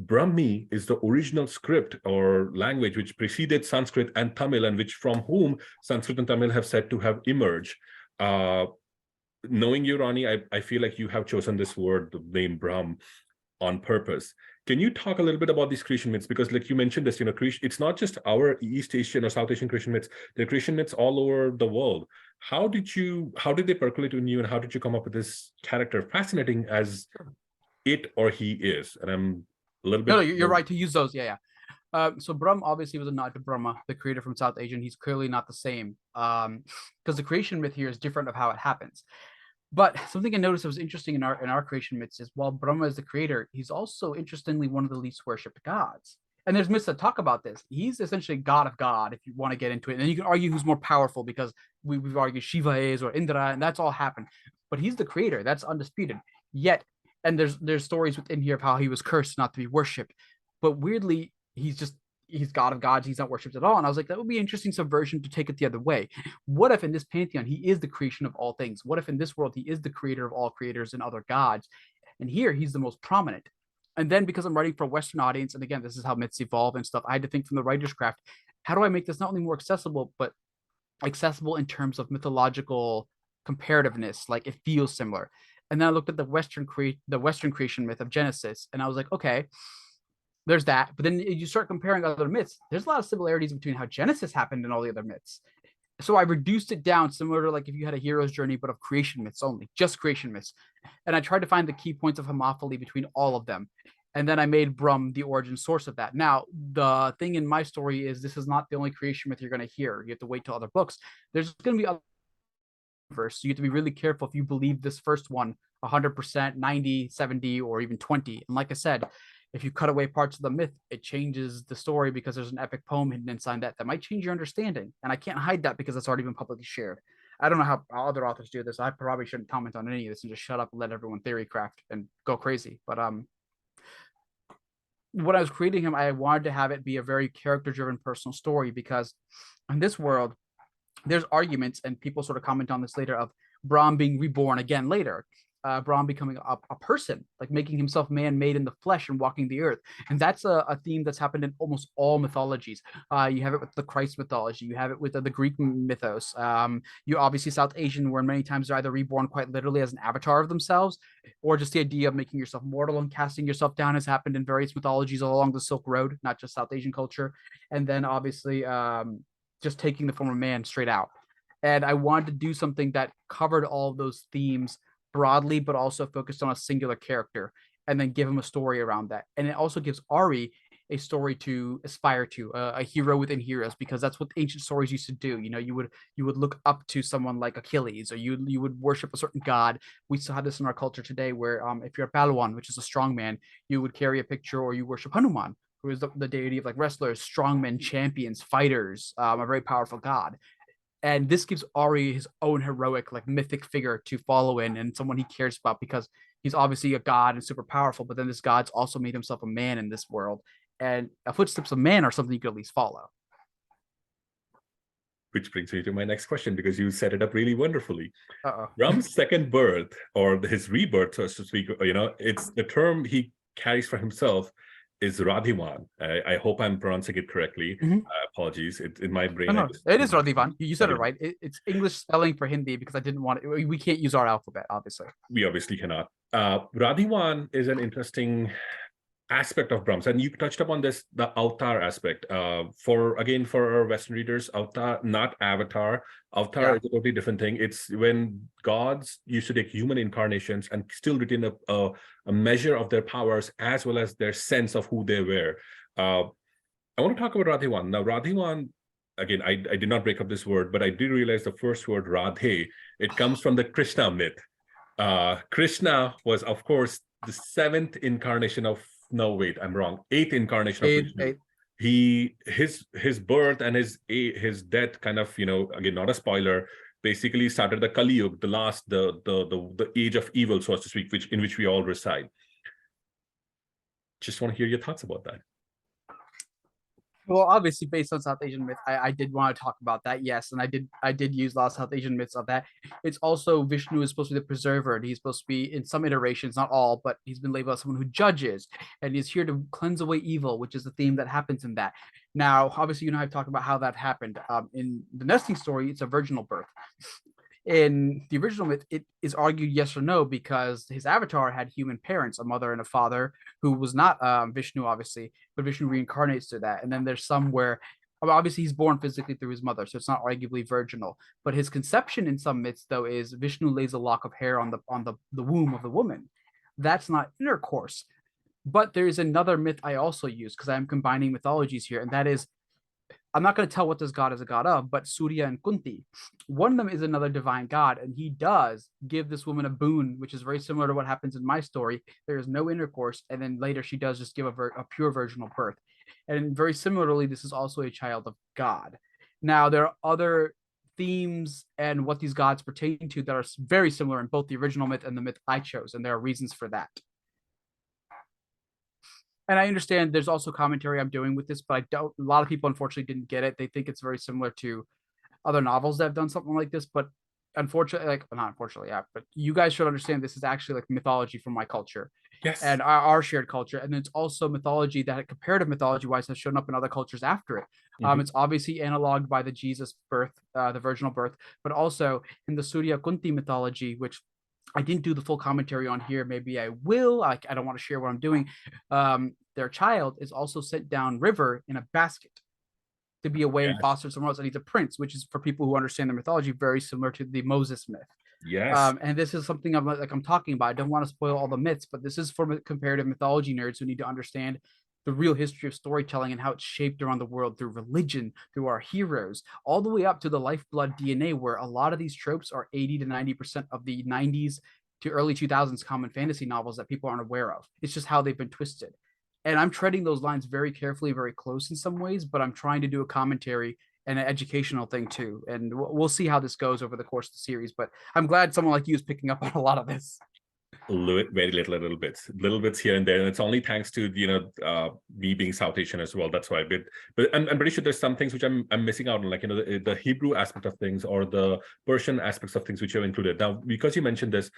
Brahmi is the original script or language which preceded Sanskrit and Tamil, and which from whom Sanskrit and Tamil have said to have emerged. Knowing you, Ronnie, I feel like you have chosen this word, the name Brahm, on purpose. Can you talk a little bit about these creation myths? Because like you mentioned this, it's not just our East Asian or South Asian creation myths, they're creation myths all over the world. How did they percolate in you, and how did you come up with this character, fascinating as it or he is? And I'm a little bit... No, you're right to use those. Yeah. So Brahm obviously was a nod to Brahma, the creator from South Asia. He's clearly not the same, because the creation myth here is different of how it happens. But something I noticed that was interesting in our creation myths is, while Brahma is the creator, he's also interestingly one of the least worshipped gods. And there's myths that talk about this. He's essentially god of God, if you want to get into it. And then you can argue who's more powerful, because we've argued Shiva is, or Indra, and that's all happened. But he's the creator. That's undisputed. Yet, and there's stories within here of how he was cursed not to be worshipped. But weirdly, he's god of gods, he's not worshipped at all. And I was like, that would be an interesting subversion to take it the other way. What if in this pantheon he is the creation of all things? What if in this world he is the creator of all creators and other gods, and here he's the most prominent? And then, because I'm writing for a Western audience, and again, this is how myths evolve and stuff, I had to think from the writer's craft, how do I make this not only more accessible, but accessible in terms of mythological comparativeness, like it feels similar. And then I looked at the Western creation myth of Genesis, and I was like, okay, there's that. But then you start comparing other myths, there's a lot of similarities between how Genesis happened and all the other myths. So I reduced it down, similar to like if you had a hero's journey, but of creation myths only, just creation myths. And I tried to find the key points of homophily between all of them. And then I made Brum the origin source of that. Now, the thing in my story is this is not the only creation myth you're going to hear. You have to wait till other books. There's going to be other verse. So you have to be really careful if you believe this first one 100%, 90, 70, or even 20. And like I said, if you cut away parts of the myth, it changes the story because there's an epic poem hidden inside that might change your understanding. And I can't hide that because it's already been publicly shared. I don't know how other authors do this. I probably shouldn't comment on any of this and just shut up and let everyone theory craft and go crazy. But when I was creating him, I wanted to have it be a very character driven personal story because in this world, there's arguments and people sort of comment on this later of Brahm being reborn again later. Brahm becoming a person, like making himself man-made in the flesh and walking the earth. And that's a theme that's happened in almost all mythologies. You have it with the Christ mythology. You have it with the Greek mythos. You obviously South Asian, where many times they're either reborn quite literally as an avatar of themselves, or just the idea of making yourself mortal and casting yourself down has happened in various mythologies all along the Silk Road, not just South Asian culture. And then obviously just taking the form of man straight out. And I wanted to do something that covered all of those themes broadly, but also focused on a singular character and then give him a story around that. And it also gives Ari a story to aspire to, a hero within heroes, because that's what ancient stories used to do. You know, you would look up to someone like Achilles, or you would worship a certain god. We still have this in our culture today, where if you're a Palawan, which is a strong man, you would carry a picture, or you worship Hanuman, who is the deity of like wrestlers, strongmen, champions, fighters, a very powerful god. And this gives Ari his own heroic, like mythic figure to follow in, and someone he cares about because he's obviously a god and super powerful. But then this god's also made himself a man in this world, and footsteps of man are something you could at least follow. Which brings me to my next question, because you set it up really wonderfully. Uh-oh. Ram's second birth, or his rebirth, so to speak, it's the term he carries for himself is Radhiman. I hope I'm pronouncing it correctly. Apologies. It's in my brain. No, it is Radhiman. You said it right. It's English spelling for Hindi because I didn't want it. We can't use our alphabet, obviously. We obviously cannot. Radhiman is an interesting aspect of Brahms, and you touched upon this, the avatar aspect. For our Western readers, avatar, not avatar. Avatar is a totally different thing. It's when gods used to take human incarnations and still retain a measure of their powers as well as their sense of who they were. I want to talk about Radhiman. Now, Radhiman, again, I did not break up this word, but I did realize the first word, Radhe, it comes from the Krishna myth. Krishna was, of course, the seventh incarnation of, no, wait, I'm wrong. Eighth incarnation of Vishnu. His birth and his death kind of, again, not a spoiler, basically started the Kali Yuga, the last, the age of evil, so to speak, in which we all reside. Just want to hear your thoughts about that. Well, obviously, based on South Asian myth, I did want to talk about that, yes, and I did use a lot of South Asian myths of that. It's also Vishnu is supposed to be the preserver, and he's supposed to be, in some iterations, not all, but he's been labeled as someone who judges, and he's here to cleanse away evil, which is the theme that happens in that. Now, obviously, I've talked about how that happened. In the nesting story, it's a virginal birth. In the original myth, it is argued yes or no because his avatar had human parents, a mother and a father, who was not Vishnu, obviously, but Vishnu reincarnates to that. And then there's some where obviously he's born physically through his mother, so it's not arguably virginal. But his conception in some myths, though, is Vishnu lays a lock of hair on the womb of the woman. That's not intercourse. But there is another myth I also use because I'm combining mythologies here, and that is, I'm not going to tell what this god is a god of, but Surya and Kunti. One of them is another divine god, and he does give this woman a boon, which is very similar to what happens in my story. There is no intercourse, and then later she does just give a pure virginal birth. And very similarly, this is also a child of God. Now, there are other themes and what these gods pertain to that are very similar in both the original myth and the myth I chose, and there are reasons for that. And I understand there's also commentary I'm doing with this, but a lot of people unfortunately didn't get it. They think it's very similar to other novels that have done something like this, but unfortunately, not unfortunately, but you guys should understand this is actually like mythology from my culture. Yes. And our shared culture. And it's also mythology that comparative mythology wise has shown up in other cultures after it. It's obviously analoged by the Jesus birth, the virginal birth, but also in the Surya Kunti mythology, which I didn't do the full commentary on here. Maybe I will. I don't want to share what I'm doing. Their child is also sent down river in a basket to be away and fostered somewhere else. And he's a prince, which is, for people who understand the mythology, very similar to the Moses myth. Yes. And this is something I'm talking about. I don't want to spoil all the myths, but this is for comparative mythology nerds who need to understand the real history of storytelling and how it's shaped around the world through religion, through our heroes, all the way up to the lifeblood DNA, where a lot of these tropes are 80 to 90% of the 90s to early 2000s common fantasy novels that people aren't aware of. It's just how they've been twisted. And I'm treading those lines very carefully, very close in some ways, but I'm trying to do a commentary and an educational thing too. And we'll see how this goes over the course of the series. But I'm glad someone like you is picking up on a lot of this. Very little bits here and there, and it's only thanks to me being South Asian as well. That's why. But I'm pretty sure there's some things which I'm missing out on, like the Hebrew aspect of things or the Persian aspects of things which you have included. Now, because you mentioned this,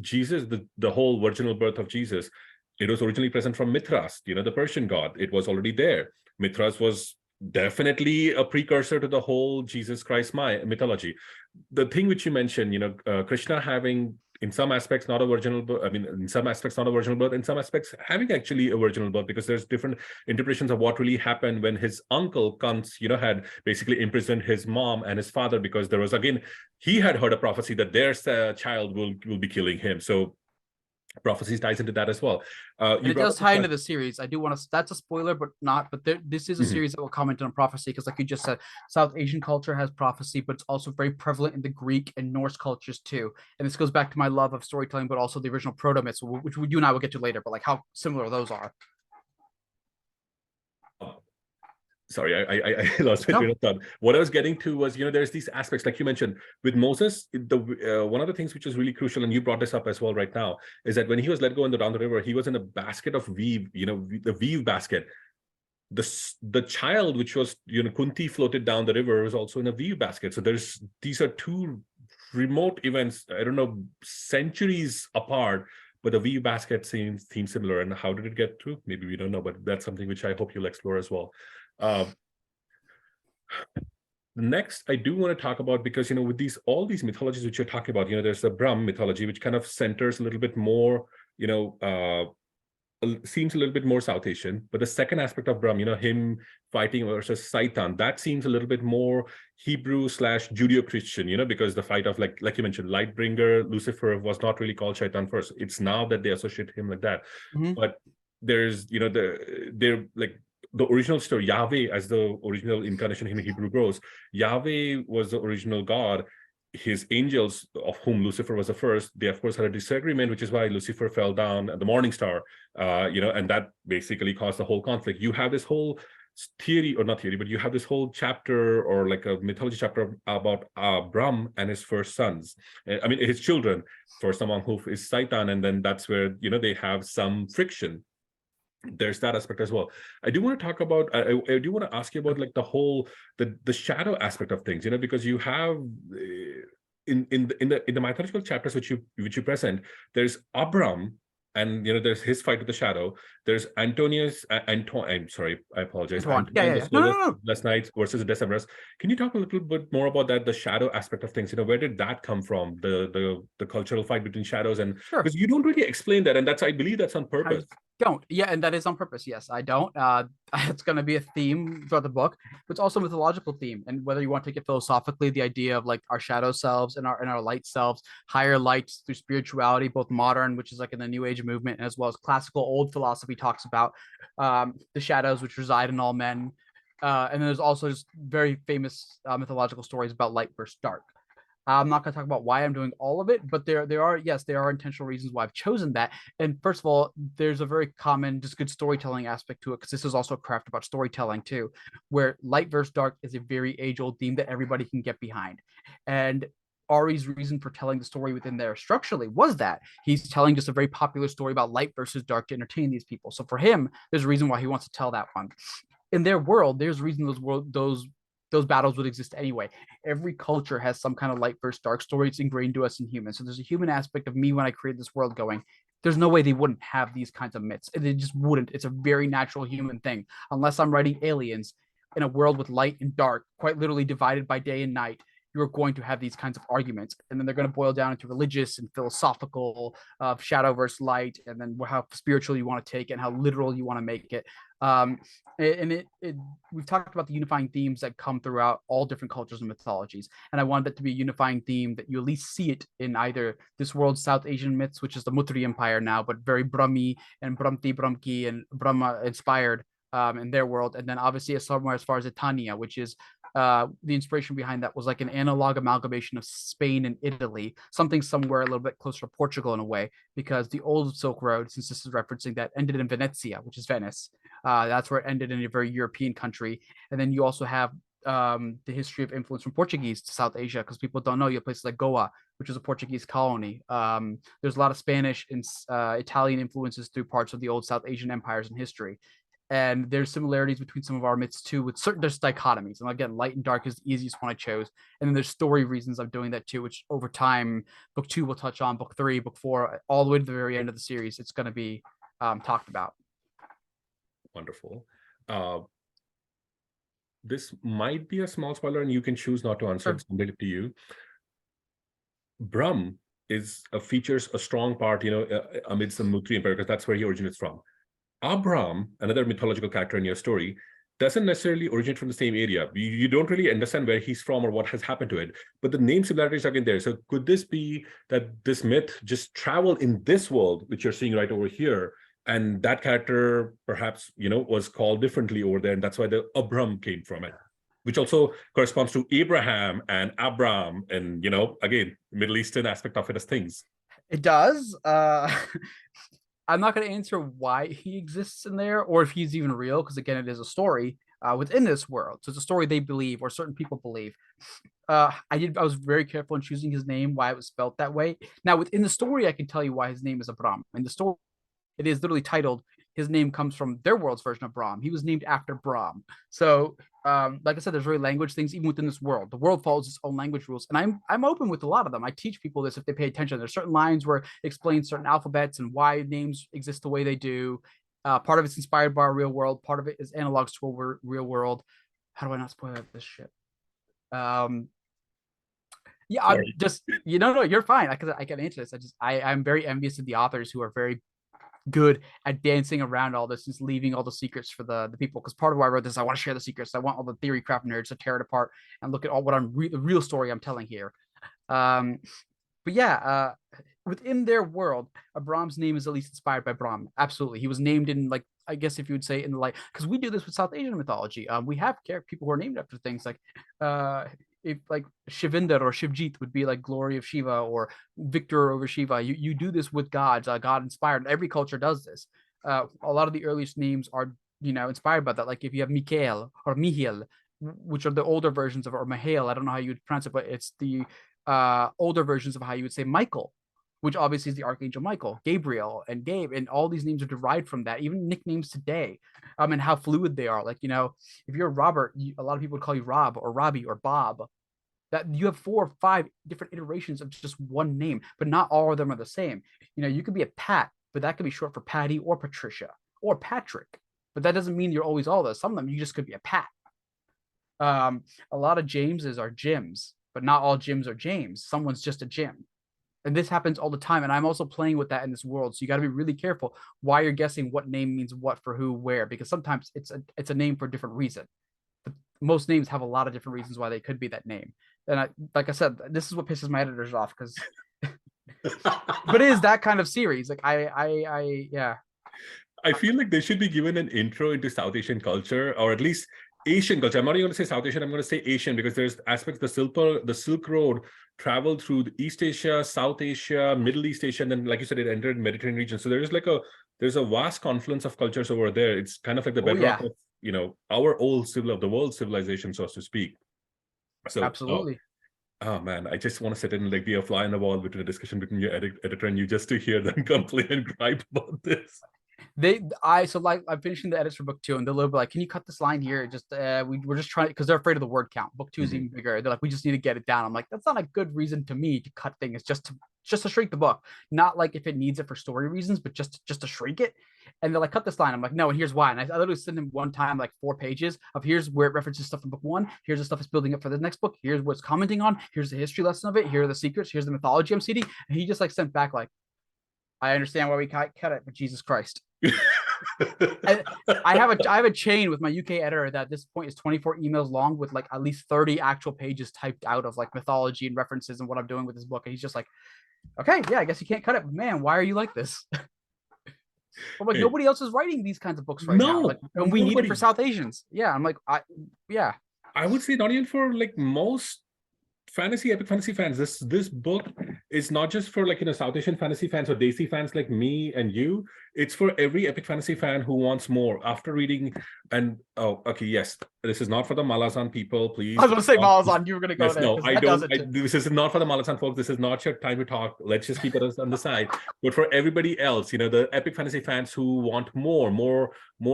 Jesus, the whole virginal birth of Jesus, it was originally present from Mithras, the Persian god. It was already there. Mithras was definitely a precursor to the whole Jesus Christ mythology. The thing which you mentioned, Krishna having in some aspects not a virginal birth, in some aspects not a virginal birth, in some aspects having actually a virginal birth, because there's different interpretations of what really happened when his uncle Kans, had basically imprisoned his mom and his father, because there was, again, he had heard a prophecy that their child will be killing him. So prophecies ties into that as well. And it does tie into the series. I do want to. That's a spoiler, but not. But this is a series that will comment on prophecy because, like you just said, South Asian culture has prophecy, but it's also very prevalent in the Greek and Norse cultures too. And this goes back to my love of storytelling, but also the original proto myths, which you and I will get to later. But like how similar those are. Sorry, I lost my train of thought. What I was getting to was, there's these aspects, like you mentioned, with Moses, one of the things which is really crucial, and you brought this up as well right now, is that when he was let go down the river, he was in a basket of weave, the weave basket. The child, which was, Kunti floated down the river, was also in a weave basket. So these are two remote events, I don't know, centuries apart, but the weave basket seems similar. And how did it get through? Maybe we don't know, but that's something which I hope you'll explore as well. Next, I do want to talk about, because with all these mythologies which you're talking about, there's the Brahm mythology, which kind of centers a little bit more, seems a little bit more South Asian. But the second aspect of Brahm, him fighting versus Satan, that seems a little bit more Hebrew / Judeo-Christian, because the fight of, like you mentioned, Lightbringer, Lucifer was not really called Shaitan first. It's now that they associate him like that. But there's, they're like, the original story, Yahweh as the original incarnation in Hebrew goes, Yahweh was the original God. His angels, of whom Lucifer was the first, they of course had a disagreement, which is why Lucifer fell down at the morning star, and that basically caused the whole conflict. You have this whole theory, or not theory, but you have this whole chapter, or like a mythology chapter about Brahm and his first sons. His children, first among whom is Satan, and then that's where, they have some friction. There's that aspect as well. I do want to talk about, I do want to ask you about like the whole, the shadow aspect of things, because you have in the mythological chapters which you present, there's Abram, and there's his fight with the shadow. There's Antonius, I'm sorry, I apologize. Yeah. No. Last night versus December's. Can you talk a little bit more about that, the shadow aspect of things? Where did that come from? The cultural fight between shadows, and because you don't really explain that, and I believe that's on purpose. And that is on purpose. Yes, I don't. It's going to be a theme throughout the book, but it's also a mythological theme. And whether you want to take it philosophically, the idea of like our shadow selves and our light selves, higher lights through spirituality, both modern, which is like in the New Age movement, as well as classical old philosophy talks about the shadows which reside in all men. And then there's also just very famous mythological stories about light versus dark. I'm not going to talk about why I'm doing all of it, but there are intentional reasons why I've chosen that. And first of all, there's a very common, just good storytelling aspect to it, because this is also a craft about storytelling too, where light versus dark is a very age-old theme that everybody can get behind. And Ari's reason for telling the story within there structurally was that he's telling just a very popular story about light versus dark to entertain these people. So for him, there's a reason why he wants to tell that one. In their world, there's a reason those battles would exist anyway. Every culture has some kind of light versus dark story. It's ingrained to us in humans. So there's a human aspect of me when I create this world going, there's no way they wouldn't have these kinds of myths. They just wouldn't. It's a very natural human thing. Unless I'm writing aliens in a world with light and dark, quite literally divided by day and night, you're going to have these kinds of arguments. And then they're going to boil down into religious and philosophical, shadow versus light, and then how spiritual you want to take it and how literal you want to make it. Um, and we've talked about the unifying themes that come throughout all different cultures and mythologies, and I wanted that to be a unifying theme that you at least see it in either this world's South Asian myths, which is the Mutri Empire now, but very Brahmi and Brahmki and Brahma inspired in their world, and then obviously somewhere as far as Etania, which is the inspiration behind that was like an analog amalgamation of Spain and Italy, something somewhere a little bit closer to Portugal in a way, because the old Silk Road, since this is referencing that, ended in Venezia, which is Venice. That's where it ended in a very European country. And then you also have the history of influence from Portuguese to South Asia, because people don't know you have places like Goa, which is a Portuguese colony. There's a lot of Spanish and Italian influences through parts of the old South Asian empires in history. And there's similarities between some of our myths too, with certain there's dichotomies. And again, light and dark is the easiest one I chose. And then there's story reasons I'm doing that too, which over time, book 2 will touch on, book 3, book 4, all the way to the very end of the series. It's going to be talked about. Wonderful. This might be a small spoiler, and you can choose not to answer. It's completely up to you. Brahm features a strong part, amidst the Mutri Empire, because that's where he originates from. Abram, another mythological character in your story, doesn't necessarily originate from the same area. You don't really understand where he's from or what has happened to it, but the name similarities are in there. So could this be that this myth just traveled in this world, which you're seeing right over here, and that character perhaps, was called differently over there, and that's why the Abram came from it, which also corresponds to Abraham and Abram, and, again, Middle Eastern aspect of it as things. It does. I'm not going to answer why he exists in there or if he's even real, because again, it is a story within this world. So it's a story they believe or certain people believe. I was very careful in choosing his name, why it was spelled that way. Now, within the story, I can tell you why his name is Abram. In the story, it is literally titled, his name comes from their world's version of Brahm. He was named after Brahm. So, like I said, there's very language things even within this world. The world follows its own language rules, and I'm open with a lot of them. I teach people this if they pay attention. There's certain lines where it explains certain alphabets and why names exist the way they do. Part of it's inspired by our real world. Part of it is analogs to a real world. How do I not spoil this shit? Yeah, I'm just no, you're fine. I can answer this. I'm very envious of the authors who are very good at dancing around all this, just leaving all the secrets for the people. Because part of why I wrote this, I want to share the secrets. I want all the theory craft nerds to tear it apart and look at all what the real story I'm telling here. But yeah, within their world, Abram's name is at least inspired by Brahm. Absolutely, he was named in, like, I guess if you would say in the, like, because we do this with South Asian mythology. We have people who are named after things like if like Shivinder or Shivjit would be like glory of Shiva, or victor over Shiva. You do this with gods, God inspired. Every culture does this. A lot of the earliest names are inspired by that. Like if you have Mikael or Mihiel, which are the older versions of, or Mihail, I don't know how you would pronounce it, but it's the older versions of how you would say Michael, which obviously is the Archangel Michael, Gabriel, and Gabe, and all these names are derived from that. Even nicknames today, and how fluid they are. Like, if you're Robert, a lot of people would call you Rob or Robbie or Bob. That you have 4 or 5 different iterations of just one name, but not all of them are the same. You could be a Pat, but that could be short for Patty or Patricia or Patrick, but that doesn't mean you're always all those. Some of them you just could be a Pat. A lot of Jameses are Jims, but not all Jims are James. Someone's just a Jim. And this happens all the time. And I'm also playing with that in this world. So you got to be really careful why you're guessing what name means what for who, where, because sometimes it's a name for a different reason. But most names have a lot of different reasons why they could be that name. And like I said, this is what pisses my editors off, because but it is that kind of series. Like yeah. I feel like they should be given an intro into South Asian culture, or at least Asian culture. I'm not even going to say South Asian, I'm going to say Asian, because there's aspects of the Silk Road traveled through the East Asia, South Asia, Middle East Asia, and then, like you said, it entered Mediterranean region. So there's a vast confluence of cultures over there. It's kind of like the bedrock of our old the world civilization, so to speak. So absolutely. Oh man, I just want to sit in and like be a fly on the wall between a discussion between your editor and you, just to hear them complain and gripe about this. I'm finishing the edits for book 2, and they're a little bit like, can you cut this line here? Just we're just trying, because they're afraid of the word count. Book 2 is even bigger. They're like, we just need to get it down. I'm like, that's not a good reason to me to cut things, just to shrink the book. Not like if it needs it for story reasons, but just to shrink it. And they're like, cut this line. I'm like, no, and here's why. And I literally send them one time like 4 pages of here's where it references stuff from book 1. Here's the stuff it's building up for the next book. Here's what's commenting on. Here's the history lesson of it. Here are the secrets. Here's the mythology I'm seeding. And he just like sent back like, I understand why we cut it, but Jesus Christ. I have a chain with my UK editor that at this point is 24 emails long with like at least 30 actual pages typed out of like mythology and references and what I'm doing with this book. And he's just like, okay, yeah, I guess you can't cut it. But man, why are you like this? I'm like, Hey, nobody else is writing these kinds of books right now. Like, no, and we need it for nobody. South Asians. Yeah, I'm like, yeah. I would say not even for like most epic fantasy fans. This book is not just for like South Asian fantasy fans or Desi fans like me and you. It's for every epic fantasy fan who wants more after reading. And oh, okay, yes, this is not for the Malazan people, I please. was gonna say Malazan, you were gonna go Yes, there no, because I that does don't. it too. This is not for the Malazan folks. This is not your time to talk. Let's just keep it on the side. But for everybody else, the epic fantasy fans who want more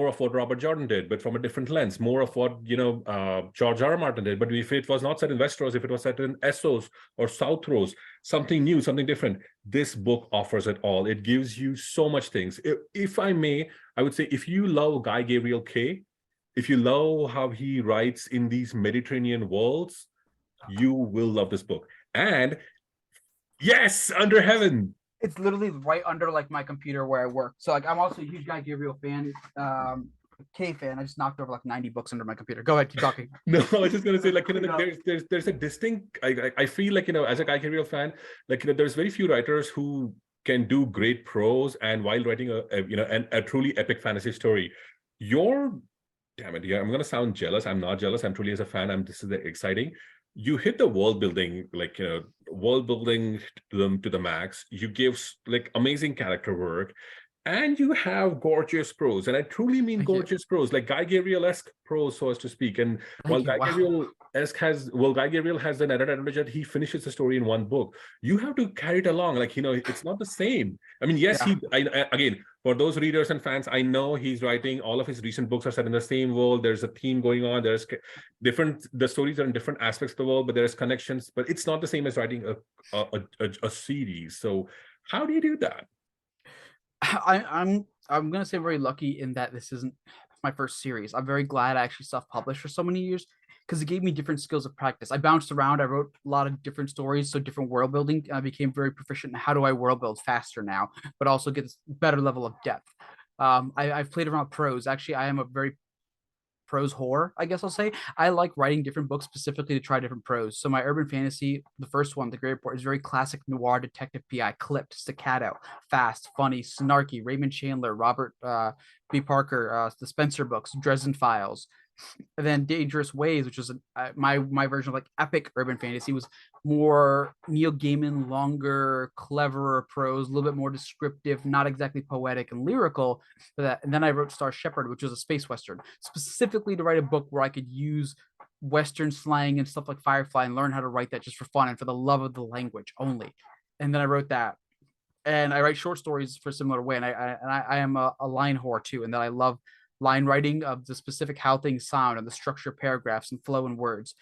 of what Robert Jordan did, but from a different lens, more of what George R. R. Martin did. But if it was not set in Westeros, if it was set in Essos or Southros, something new, something different, this book offers it all. It gives you so much things. If I may, I would say if you love Guy Gabriel Kay, if you love how he writes in these Mediterranean worlds, you will love this book. And yes, Under Heaven. It's literally right under like my computer where I work. So like I'm also a huge Guy Gabriel fan, K fan. I just knocked over like 90 books under my computer. Go ahead, keep talking. No, I was just gonna say, like, there's a distinct. I feel like as a Guy Gabriel fan, like there's very few writers who can do great prose and while writing a truly epic fantasy story. You're damn it, yeah, I'm gonna sound jealous. I'm not jealous. I'm truly as a fan. This is exciting. You hit the world building, like world building to the max. You give like amazing character work, and you have gorgeous prose. And I truly mean Thank gorgeous prose, like Guy Gabriel-esque prose, so as to speak. And while Thank you. Wow. Guy Gabriel has an advantage that he finishes the story in one book. You have to carry it along, like it's not the same. I mean, yes, Yeah. again, for those readers and fans, I know he's writing, all of his recent books are set in the same world. There's a theme going on. There's the stories are in different aspects of the world, but there's connections, but it's not the same as writing a series. So how do you do that? I'm gonna say very lucky in that this isn't my first series. I'm very glad I actually self-published for so many years because it gave me different skills of practice. I bounced around. I wrote a lot of different stories, so different world building. I became very proficient in how do I world build faster now, but also get this better level of depth. I've played around with prose. Actually, I am a very prose whore, I guess I'll say. I like writing different books specifically to try different prose. So my urban fantasy, the first one, The Great Report, is very classic noir detective PI, clipped, staccato, fast, funny, snarky. Raymond Chandler, Robert B. Parker, the Spencer books, Dresden Files. And then Dangerous Ways, which was my version of like epic urban fantasy, was more Neil Gaiman, longer, cleverer prose, a little bit more descriptive, not exactly poetic and lyrical. For that, and then I wrote Star Shepherd, which was a space western, specifically to write a book where I could use Western slang and stuff like Firefly and learn how to write that just for fun and for the love of the language only. And then I wrote that, and I write short stories for a similar way. And I am a line whore too, and that I love line writing of the specific how things sound and the structure of paragraphs and flow in words.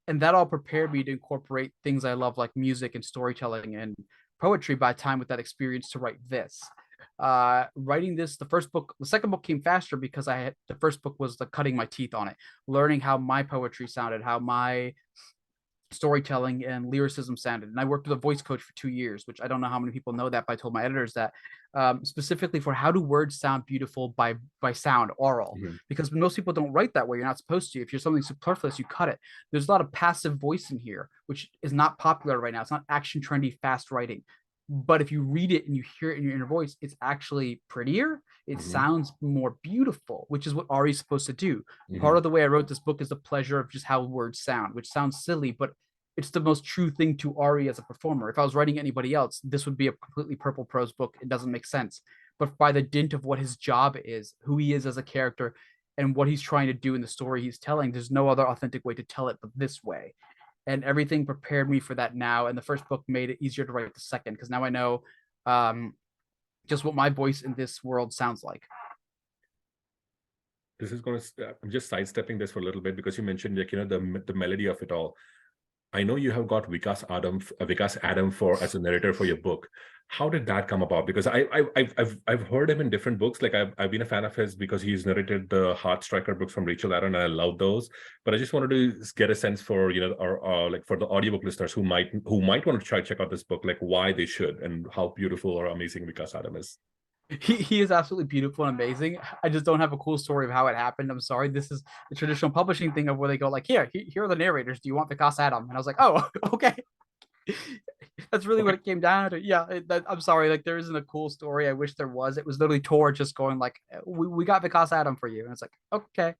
And that all prepared me to incorporate things I love like music and storytelling and poetry by time with that experience to write this. Writing this, the second book came faster because the first book was like cutting my teeth on it, learning how my poetry sounded, how my storytelling and lyricism sounded. And I worked with a voice coach for 2 years, which I don't know how many people know that, but I told my editors that specifically for how do words sound beautiful by sound, oral, because most people don't write that way. You're not supposed to. If you're something superfluous, you cut it. There's a lot of passive voice in here, which is not popular right now. It's not action trendy, fast writing. But if you read it and you hear it in your inner voice, it's actually prettier. It sounds more beautiful, which is what Ari's supposed to do. Part of the way I wrote this book is the pleasure of just how words sound, which sounds silly, but it's the most true thing to Ari as a performer. If I was writing anybody else, this would be a completely purple prose book. It doesn't make sense. But by the dint of what his job is, who he is as a character, and what he's trying to do in the story he's telling, there's no other authentic way to tell it but this way. And everything prepared me for that now. And the first book made it easier to write the second because now I know just what my voice in this world sounds like. This is going to, I'm just sidestepping this for a little bit because you mentioned like, the melody of it all. I know you have got Vikas Adam for as a narrator for your book. How did that come about? Because I've heard him in different books. Like I've been a fan of his because he's narrated the Heartstriker books from Rachel Aaron, and I love those. But I just wanted to get a sense for or like for the audiobook listeners who might want to check out this book, like why they should and how beautiful or amazing Vikas Adam is. He is absolutely beautiful and amazing. I just don't have a cool story of how it happened. I'm sorry. This is the traditional publishing thing of where they go like, here are the narrators. Do you want Vikas Adam? And I was like, oh, okay. That's really what Okay. it came down to. Yeah, I'm sorry. Like there isn't a cool story. I wish there was. It was literally Tor just going like, we got Vikas Adam for you, and it's like, okay,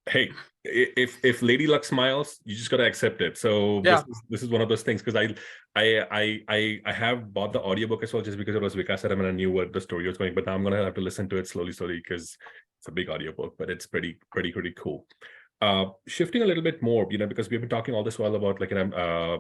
Hey, if Lady Luck smiles, you just gotta accept it. So yeah, this is one of those things, because I have bought the audiobook as well, just because it was Vikas Adam and I knew what the story was going. But now I'm gonna have to listen to it slowly because it's a big audiobook, but it's pretty cool. Shifting a little bit more, because we've been talking all this while about like the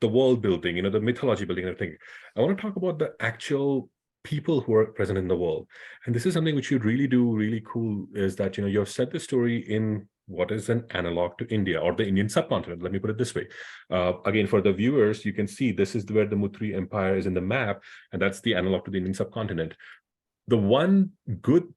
world building, the mythology building and everything. I want to talk about the actual people who are present in the world. And this is something which you really do really cool, is that you've set the story in what is an analog to India or the Indian subcontinent. Let me put it this way. Again, for the viewers, you can see this is where the Muthri Empire is in the map, and that's the analog to the Indian subcontinent. The one good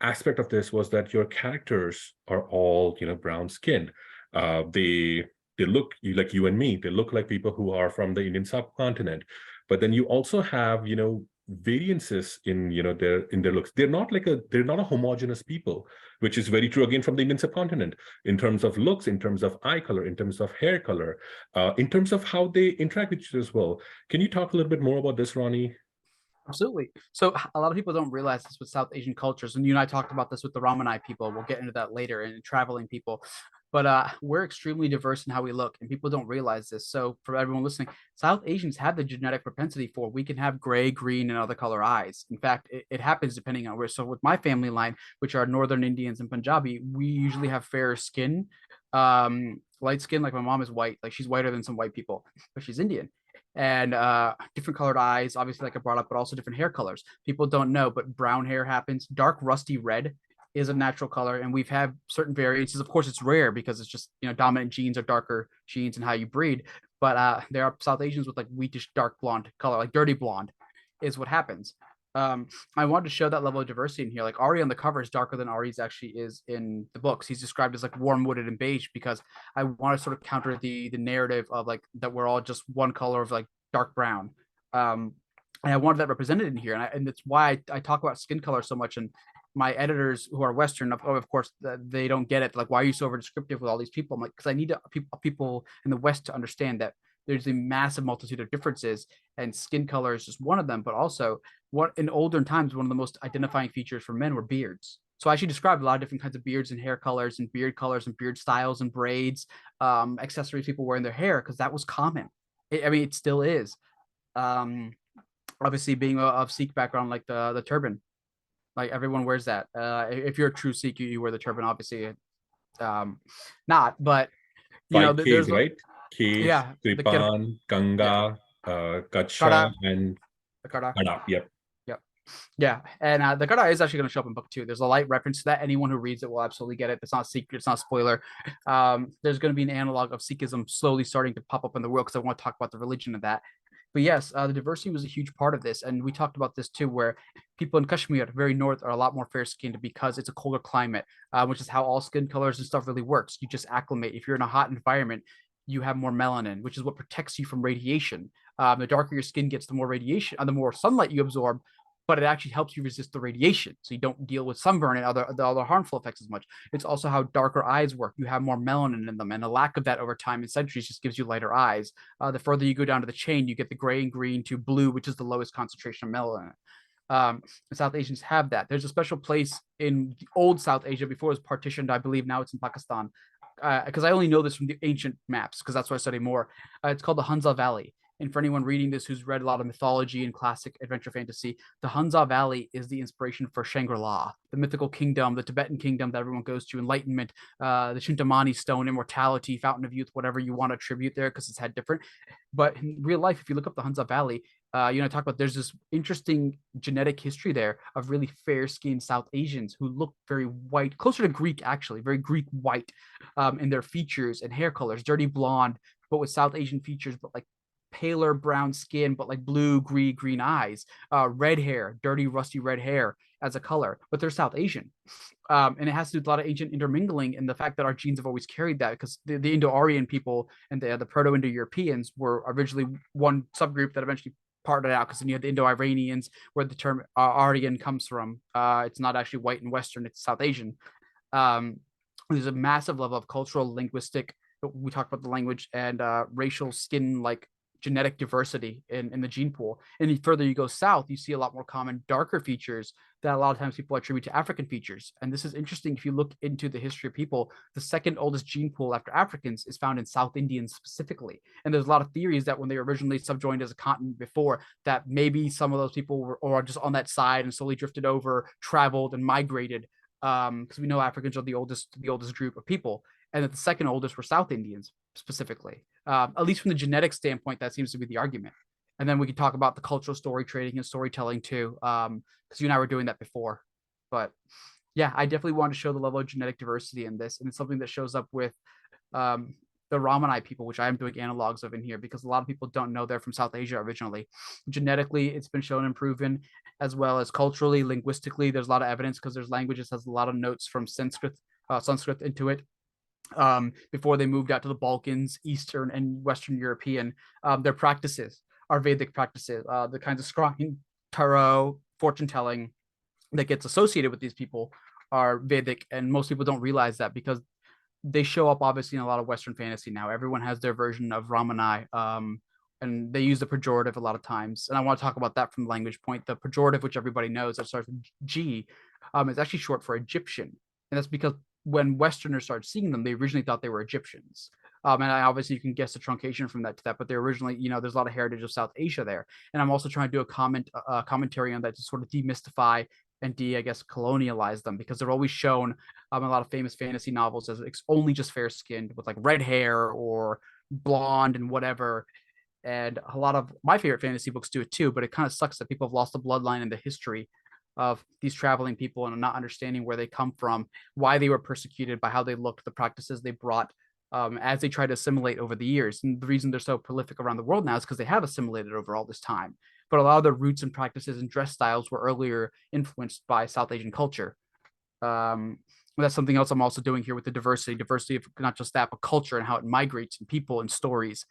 aspect of this was that your characters are all brown skinned. They look like you and me. They look like people who are from the Indian subcontinent. But then you also have variances in their looks. They're not a homogeneous people, which is very true again from the Indian subcontinent, in terms of looks, in terms of eye color, in terms of hair color, in terms of how they interact with each other as well. Can you talk a little bit more about this, Ronnie? absolutely. So a lot of people don't realize this with South Asian cultures, and you and I talked about this with the Ramanai people. We'll get into that later, and traveling people. But we're extremely diverse in how we look, and people don't realize this. So for everyone listening, South Asians have the genetic propensity for we can have gray, green, and other color eyes. In fact, it happens depending on where. So with my family line, which are Northern Indians and Punjabi, we usually have fair skin, light skin. Like my mom is white, like she's whiter than some white people, but she's Indian. And different colored eyes, obviously, like I brought up, but also different hair colors. People don't know, but brown hair happens. Dark rusty red is a natural color, and we've had certain variances. Of course, it's rare because it's just dominant genes are darker genes and how you breed. But there are South Asians with like wheatish dark blonde color, like dirty blonde, is what happens. I wanted to show that level of diversity in here. Like Ari on the cover is darker than Ari's actually is in the books. He's described as like warm wooded and beige because I want to sort of counter the narrative of like that we're all just one color of like dark brown. And I wanted that represented in here, and that's why I talk about skin color so much. And my editors who are Western, of course, they don't get it. Like, why are you so over descriptive with all these people? I'm like, because I need people in the West to understand that there's a massive multitude of differences, and skin color is just one of them. But also, what in older times, one of the most identifying features for men were beards. So I actually described a lot of different kinds of beards and hair colors and beard styles and braids, accessories people wear in their hair because that was common. I mean, it still is. Um, Obviously, being of Sikh background, like the turban, like everyone wears that. If you're a true Sikh, you wear the turban. Obviously, um, not, but Five there's Ks, right? Kesh, yeah, Kripan, yeah, Ganga, Kada, Kacha, and the Kada. Kada. Yep. Yeah. Yeah. And the Kada is actually going to show up in book two. There's a light reference to that. Anyone who reads it will absolutely get it. It's not a secret. It's not a spoiler. There's going to be an analog of Sikhism slowly starting to pop up in the world because I want to talk about the religion of that. But yes, the diversity was a huge part of this. And we talked about this too, where people in Kashmir, very north, are a lot more fair skinned because it's a colder climate, which is how all skin colors and stuff really works. You just acclimate. If you're in a hot environment, you have more melanin, which is what protects you from radiation. The darker your skin gets, the more radiation, the more sunlight you absorb, but it actually helps you resist the radiation. So you don't deal with sunburn and the other harmful effects as much. It's also how darker eyes work. You have more melanin in them, and a lack of that over time in centuries just gives you lighter eyes. The further you go down to the chain, you get the gray and green to blue, which is the lowest concentration of melanin. South Asians have that. There's a special place in old South Asia before it was partitioned. I believe now it's in Pakistan. Because I only know this from the ancient maps, because that's what I study more. It's called the Hunza Valley. And for anyone reading this who's read a lot of mythology and classic adventure fantasy, the Hunza Valley is the inspiration for Shangri-La, the mythical kingdom, the Tibetan kingdom that everyone goes to, enlightenment, the Chintamani stone, immortality, fountain of youth, whatever you want to attribute there, because it's had different. But in real life, if you look up the Hunza Valley, talk about there's this interesting genetic history there of really fair-skinned South Asians who look very white, closer to Greek actually, very Greek white in their features and hair colors, dirty blonde, but with South Asian features, but like paler brown skin, but like blue, green eyes, red hair, dirty, rusty red hair as a color, but they're South Asian. And it has to do with a lot of ancient intermingling and the fact that our genes have always carried that because the Indo-Aryan people and the Proto-Indo-Europeans were originally one subgroup that eventually parted out, because then you have the Indo-Iranians, where the term Aryan comes from. It's not actually white and Western; it's South Asian. Um, there's a massive level of cultural, linguistic. We talked about the language and racial, skin, like genetic diversity in the gene pool. And the further you go south, you see a lot more common, darker features that a lot of times people attribute to African features. And this is interesting. If you look into the history of people, the second oldest gene pool after Africans is found in South Indians specifically. And there's a lot of theories that when they were originally subjoined as a continent before, that maybe some of those people were or just on that side and slowly drifted over, traveled, and migrated. Because we know Africans are the oldest group of people, and that the second oldest were South Indians specifically. At least from the genetic standpoint, that seems to be the argument. And then we could talk about the cultural story trading and storytelling too, because you and I were doing that before. But yeah, I definitely want to show the level of genetic diversity in this, and it's something that shows up with the Ramani people, which I am doing analogs of in here, because a lot of people don't know they're from South Asia originally. Genetically, it's been shown and proven, as well as culturally, linguistically. There's a lot of evidence because there's languages has a lot of notes from Sanskrit into it. Before they moved out to the Balkans, Eastern and Western European, their practices are Vedic practices. The kinds of scrying, tarot, fortune telling that gets associated with these people are Vedic, and most people don't realize that because they show up obviously in a lot of Western fantasy now. Everyone has their version of Ramani, and they use the pejorative a lot of times. And I want to talk about that from the language point. The pejorative, which everybody knows, that starts with G, is actually short for Egyptian, and that's because when Westerners started seeing them, they originally thought they were Egyptians. And obviously you can guess the truncation from that to that, but they originally, there's a lot of heritage of South Asia there. And I'm also trying to do a commentary on that to sort of demystify and I guess, colonialize them, because they're always shown in a lot of famous fantasy novels as only just fair skinned with like red hair or blonde and whatever. And a lot of my favorite fantasy books do it too, but it kind of sucks that people have lost the bloodline and the history of these traveling people and not understanding where they come from, why they were persecuted, by how they looked, the practices they brought as they try to assimilate over the years. And the reason they're so prolific around the world now is because they have assimilated over all this time. But a lot of their roots and practices and dress styles were earlier influenced by South Asian culture. That's something else I'm also doing here with the diversity of not just that, but culture and how it migrates and people and stories.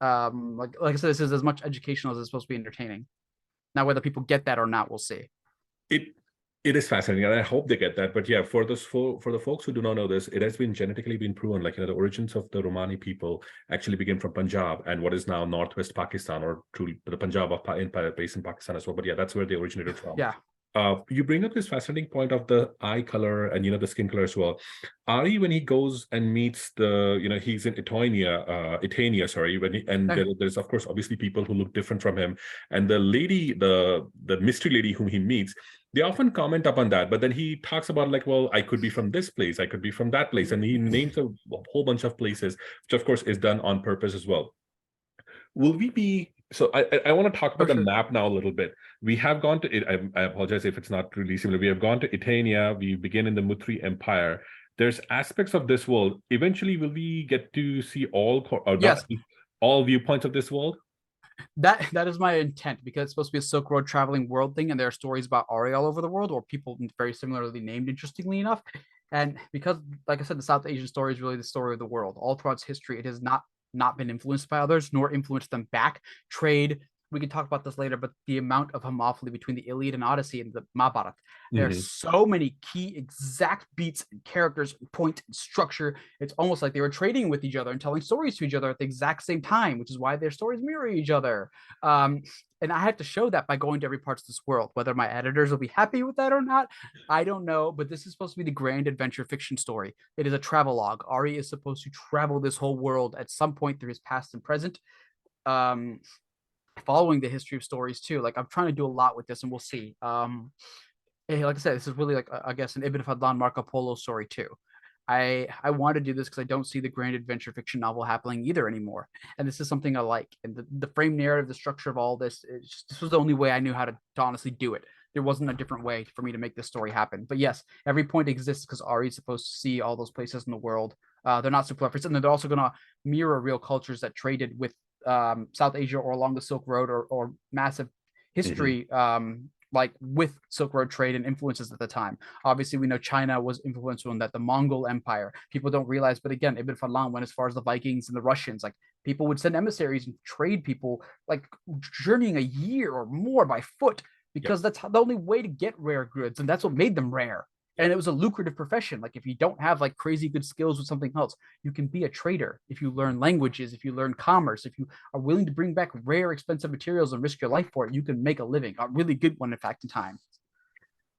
Like I said, this is as much educational as it's supposed to be entertaining. Now, whether people get that or not, we'll see. It is fascinating, and I hope they get that. But yeah, for the folks who do not know this, it has been genetically been proven. Like, the origins of the Romani people actually begin from Punjab and what is now northwest Pakistan, or truly the Punjab of based in Pakistan as well. But yeah, that's where they originated from. Yeah. You bring up this fascinating point of the eye color and the skin color as well. Ari, when he goes and meets he's in Etania, sorry, there's of course obviously people who look different from him, and the lady, the mystery lady whom he meets, they often comment upon that, but then he talks about like, well, I could be from this place, I could be from that place, and he names a whole bunch of places, which of course is done on purpose as well. Will we be so I want to talk about the map now a little bit. We have gone to it. I apologize if it's not really similar. We have gone to Etania. We begin in the Muthri Empire. There's aspects of this world. Eventually, will we get to see all viewpoints of this world? That is my intent, because it's supposed to be a Silk Road traveling world thing, and there are stories about Ari all over the world, or people very similarly named, interestingly enough. And because, like I said, the South Asian story is really the story of the world. All throughout its history, it has not been influenced by others, nor influenced them back. Trade, we can talk about this later, but the amount of homophily between the Iliad and Odyssey and the Mahabharata, there are so many key exact beats and characters and point and structure. It's almost like they were trading with each other and telling stories to each other at the exact same time, which is why their stories mirror each other. And I have to show that by going to every part of this world. Whether my editors will be happy with that or not, I don't know. But this is supposed to be the grand adventure fiction story. It is a travelogue. Ari is supposed to travel this whole world at some point through his past and present, following the history of stories too. Like, I'm trying to do a lot with this, and we'll see. Like I said, this is really like, I guess, an Ibn Fadlan Marco Polo story too. I want to do this because I don't see the grand adventure fiction novel happening either anymore, and this is something I like. And the frame narrative, the structure of all this, this was the only way I knew how to honestly do it. There wasn't a different way for me to make this story happen. But yes, every point exists because Ari is supposed to see all those places in the world. They're not superfluous, and they're also going to mirror real cultures that traded with South Asia or along the Silk Road, or massive history like with Silk Road trade and influences at the time. Obviously, we know China was influential in that, the Mongol Empire. People don't realize, but again, Ibn Fadlan went as far as the Vikings and the Russians. Like people would send emissaries and trade people, like journeying a year or more by foot, because that's the only way to get rare goods, and that's what made them rare. And it was a lucrative profession. Like if you don't have like crazy good skills with something else, you can be a trader if you learn languages, if you learn commerce, if you are willing to bring back rare, expensive materials and risk your life for it. You can make a living, a really good one, in fact, in time.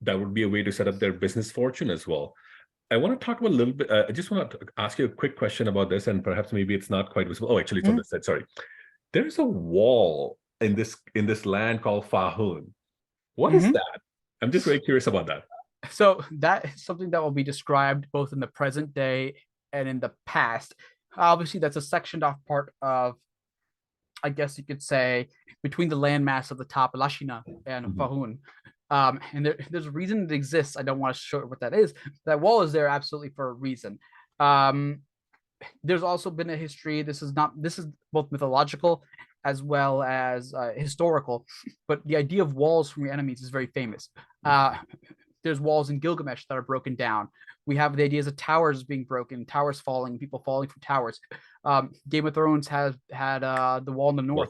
That would be a way to set up their business fortune as well. I want to talk about a little bit. I just want to ask you a quick question about this, and perhaps maybe it's not quite visible. Oh, actually, it's on this side. Sorry. There's a wall in this land called Fahun. What is that? I'm just very curious about that. So that is something that will be described both in the present day and in the past. Obviously, that's a sectioned off part of, I guess you could say, between the landmass of the top, Lashina and Fahun. And there's a reason it exists. I don't want to show what that is. That wall is there absolutely for a reason. There's also been a history. This is both mythological as well as historical, but the idea of walls from your enemies is very famous. There's walls in Gilgamesh that are broken down. We have the ideas of towers being broken, towers falling, people falling from towers. Game of Thrones has had the wall in the north,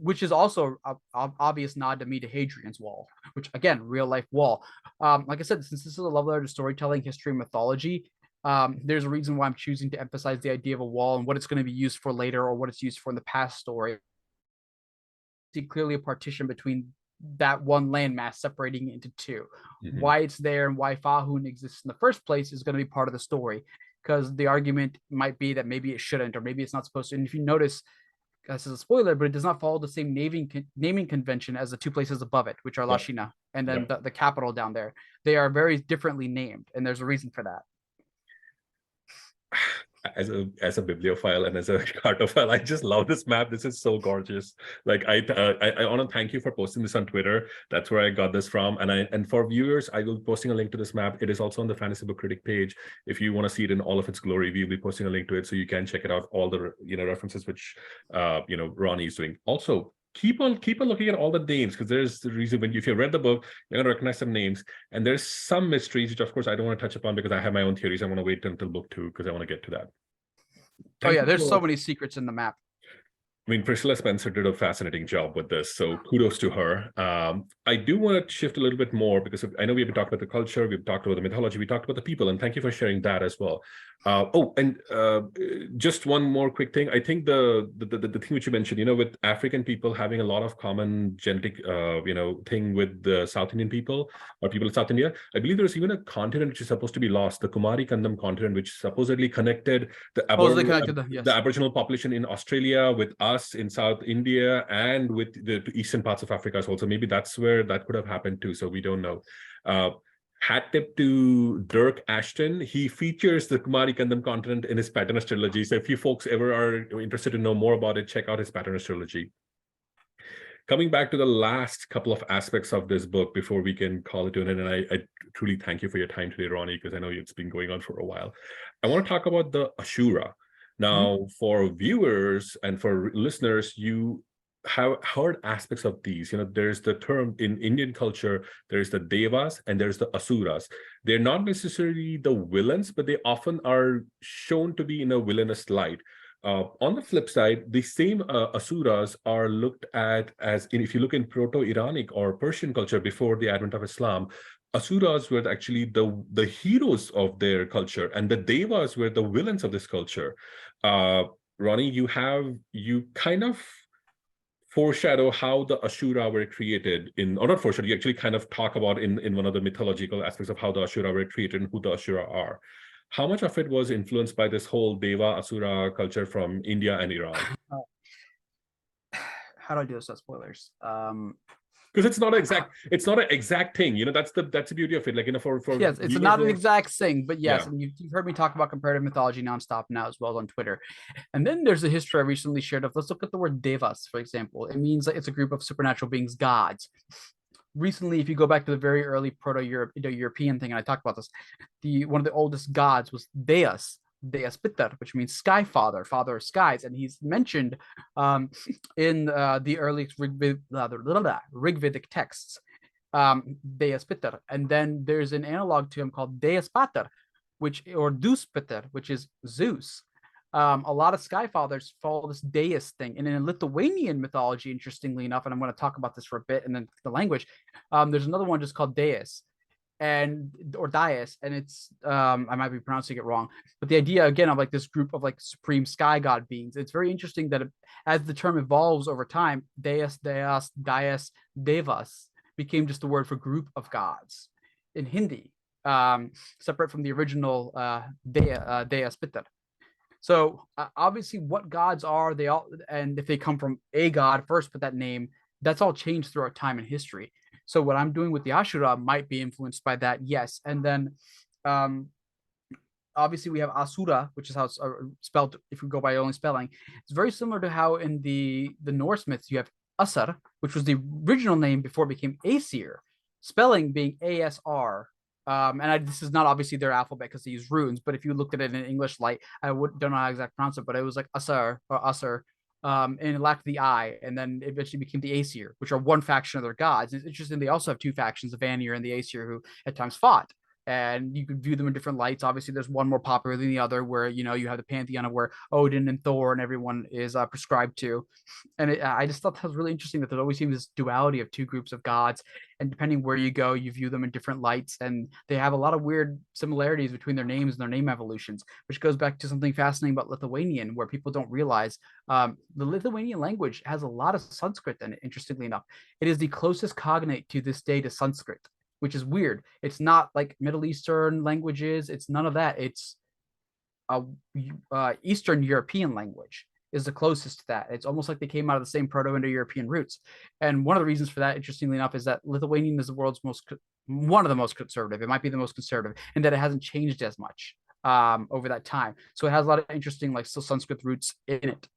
which is also an obvious nod to me to Hadrian's Wall, which again, real life wall. Like I said, since this is a love letter to storytelling, history, and mythology, there's a reason why I'm choosing to emphasize the idea of a wall and what it's going to be used for later, or what it's used for in the past story. See clearly a partition between that one landmass separating it into two. Why it's there and why Fahun exists in the first place is going to be part of the story, because the argument might be that maybe it shouldn't, or maybe it's not supposed to. And if you notice, this is a spoiler, but it does not follow the same naming convention as the two places above it, which are Lashina and then the capital down there. They are very differently named, and there's a reason for that. As a bibliophile and as a cartophile, I just love this map. This is so gorgeous. Like I want to thank you for posting this on Twitter. That's where I got this from. And for viewers, I will be posting a link to this map. It is also on the Fantasy Book Critic page. If you want to see it in all of its glory, we'll be posting a link to it so you can check it out. All the references which Ronnie is doing. Also, keep on looking at all the names, because there's the reason if you read the book, you're gonna recognize some names, and there's some mysteries which of course I don't want to touch upon because I have my own theories. I want to wait until book 2 because I want to get to that. There's so many secrets in the map. I mean, Priscilla Spencer did a fascinating job with this, so kudos to her. I do want to shift a little bit more because I know we've talked about the culture, we've talked about the mythology, we talked about the people, and thank you for sharing that as well. Just one more quick thing. I think the thing which you mentioned, with African people having a lot of common genetic, thing with the South Indian people or people of South India. I believe there's even a continent which is supposed to be lost, the Kumari Kandam continent, which supposedly connected the Aboriginal population in Australia with us in South India and with the eastern parts of Africa as well. So maybe that's where that could have happened too. So we don't know. Hat tip to Dirk Ashton. He features the Kumari Kandam continent in his Patterns trilogy. So if you folks ever are interested to know more about it, check out his Patterns trilogy. Coming back to the last couple of aspects of this book before we can call it to an end, and I truly thank you for your time today, Ronnie, because I know it's been going on for a while. I want to talk about the Ashura. Now, for viewers and for listeners, you have heard aspects of these. There's the term in Indian culture, there's the Devas and there's the Asuras. They're not necessarily the villains, but they often are shown to be in a villainous light. On the flip side, the same Asuras are looked at as, if you look in Proto-Iranic or Persian culture before the advent of Islam, Asuras were actually the heroes of their culture, and the Devas were the villains of this culture. Ronnie, you kind of foreshadow how the Ashura were created or not foreshadow, you actually kind of talk about in one of the mythological aspects of how the Ashura were created and who the Ashura are. How much of it was influenced by this whole Deva Asura culture from India and Iran? How do I do this without spoilers? Because it's not an exact thing. That's the beauty of it. Yes, it's not an exact thing, but yes, and you've heard me talk about comparative mythology nonstop now as well on Twitter. And then there's a history I recently shared of, let's look at the word devas, for example. It means that it's a group of supernatural beings, gods. Recently, if you go back to the very early Proto-European thing, and I talked about this, one of the oldest gods was Deus Pitar, which means sky father, father of skies, and he's mentioned in the early Rigvedic texts. Deus Piter. And then there's an analog to him called Deus Pater, or Deus Piter, which is Zeus. A lot of Skyfathers follow this Deus thing. And in Lithuanian mythology, interestingly enough, and I'm going to talk about this for a bit and then the language, there's another one just called Deus or Dias, and it's I might be pronouncing it wrong, but the idea again of like this group of like supreme sky god beings. It's very interesting that as the term evolves over time, Deus, Dias, Devas became just the word for group of gods in Hindi, separate from the original Deus Pitar. So obviously, what gods are they all, and if they come from a god first, put that name. That's all changed throughout time and history. So what I'm doing with the Ashura might be influenced by that, yes. And then, obviously, we have Asura, which is how it's spelled if we go by only spelling. It's very similar to how in the Norse myths you have Asar, which was the original name before it became Aesir, spelling being ASR. This is not obviously their alphabet because they use runes, but if you looked at it in English light, don't know how to exactly pronounce it, but it was like Asar or Asar, and it lacked the I, and then it eventually became the Aesir, which are one faction of their gods. It's interesting, they also have two factions, the Vanir and the Aesir, who at times fought. And you could view them in different lights. Obviously, there's one more popular than the other, where you have the pantheon of where Odin and Thor and everyone is prescribed to. And I just thought that was really interesting that there always seems this duality of two groups of gods, and depending where you go, you view them in different lights, and they have a lot of weird similarities between their names and their name evolutions, which goes back to something fascinating about Lithuanian, where people don't realize the Lithuanian language has a lot of Sanskrit in it. Interestingly enough, it is the closest cognate to this day to Sanskrit, which is weird. It's not like Middle Eastern languages. It's none of that. It's a Eastern European language is the closest to that. It's almost like they came out of the same Proto-Indo-European roots. And one of the reasons for that, interestingly enough, is that Lithuanian is the world's one of the most conservative. It might be the most conservative, in that it hasn't changed as much over that time. So it has a lot of interesting like still Sanskrit roots in it.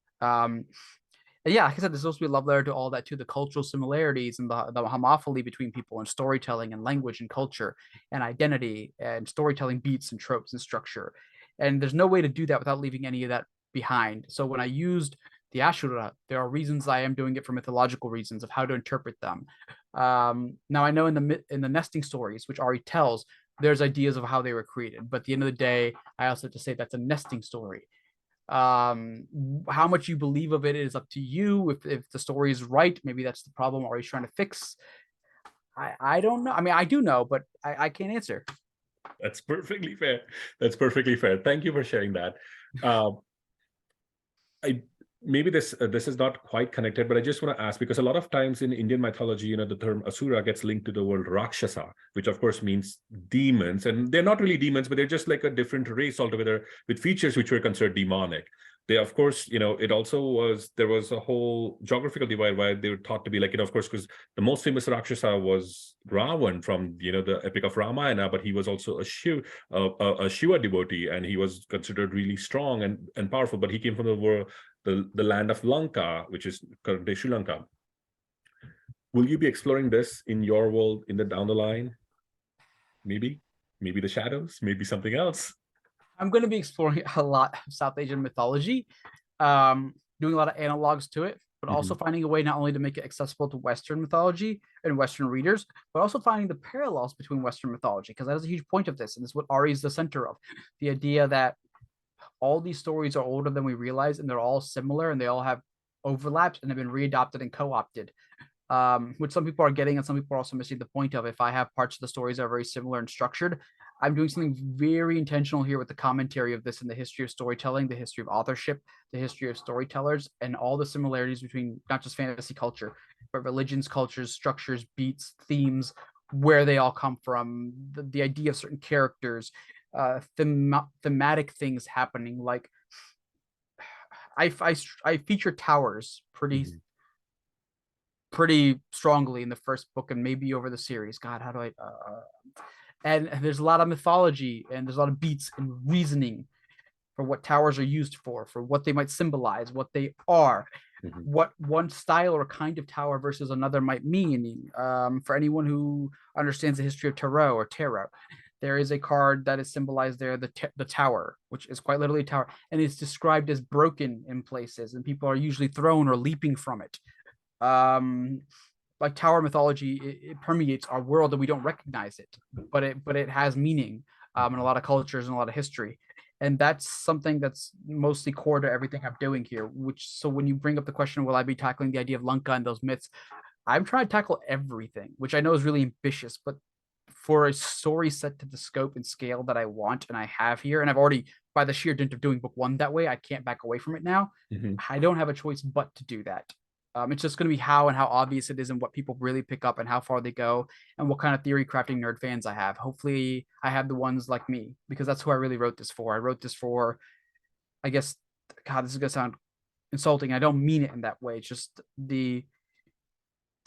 And yeah, like I said, there's supposed to be a love letter to all that too, the cultural similarities and the homophily between people and storytelling and language and culture and identity and storytelling beats and tropes and structure. And there's no way to do that without leaving any of that behind. So when I used the Ashura, there are reasons I am doing it for mythological reasons of how to interpret them. Now I know in the nesting stories, which Ari tells, there's ideas of how they were created, but at the end of the day, I also have to say that's a nesting story. How much you believe of it is up to you. If the story is right, maybe that's the problem, or he's trying to fix. I don't know. I mean, I do know, but I can't answer. That's perfectly fair. That's perfectly fair. Thank you for sharing that. I maybe this is not quite connected, but I just want to ask, because a lot of times in Indian mythology, the term Asura gets linked to the word Rakshasa, which of course means demons, and they're not really demons, but they're just like a different race altogether with features which were considered demonic. They, of course, it also there was a whole geographical divide where they were thought to be like, of course, because the most famous Rakshasa was Ravan from, the epic of Ramayana, but he was also a Shiva devotee, and he was considered really strong and powerful, but he came from the land of Lanka, which is currently Sri Lanka. Will you be exploring this in your world down the line? Maybe the shadows, maybe something else. I'm going to be exploring a lot of South Asian mythology, doing a lot of analogs to it, but also finding a way not only to make it accessible to Western mythology and Western readers, but also finding the parallels between Western mythology, because that is a huge point of this, and it's what Ari is the center of. The idea that all these stories are older than we realize, and they're all similar, and they all have overlaps and have been readopted and co-opted, which some people are getting, and some people are also missing the point of. If I have parts of the stories that are very similar and structured, I'm doing something very intentional here with the commentary of this and the history of storytelling, the history of authorship, the history of storytellers, and all the similarities between not just fantasy culture, but religions, cultures, structures, beats, themes, where they all come from, the idea of certain characters, thematic things happening. Like I feature towers pretty strongly in the first book and maybe over the series. God, how do I? And there's a lot of mythology, and there's a lot of beats and reasoning for what towers are used for what they might symbolize, what they are, what one style or kind of tower versus another might mean. For anyone who understands the history of tarot, there is a card that is symbolized there, the tower, which is quite literally a tower, and it's described as broken in places, and people are usually thrown or leaping from it. like tower mythology, it permeates our world and we don't recognize it, but it has meaning in a lot of cultures and a lot of history. And that's something that's mostly core to everything I'm doing here. Which, so when you bring up the question, will I be tackling the idea of Lanka and those myths? I'm trying to tackle everything, which I know is really ambitious, but for a story set to the scope and scale that I want and I have here, and I've already, by the sheer dint of doing book one that way, I can't back away from it now. Mhm. I don't have a choice but to do that. It's just going to be how and how obvious it is and what people really pick up and how far they go and what kind of theory crafting nerd fans I have. Hopefully, I have the ones like me because that's who I really wrote this for. I wrote this for, I guess, God, this is going to sound insulting. I don't mean it in that way. It's just the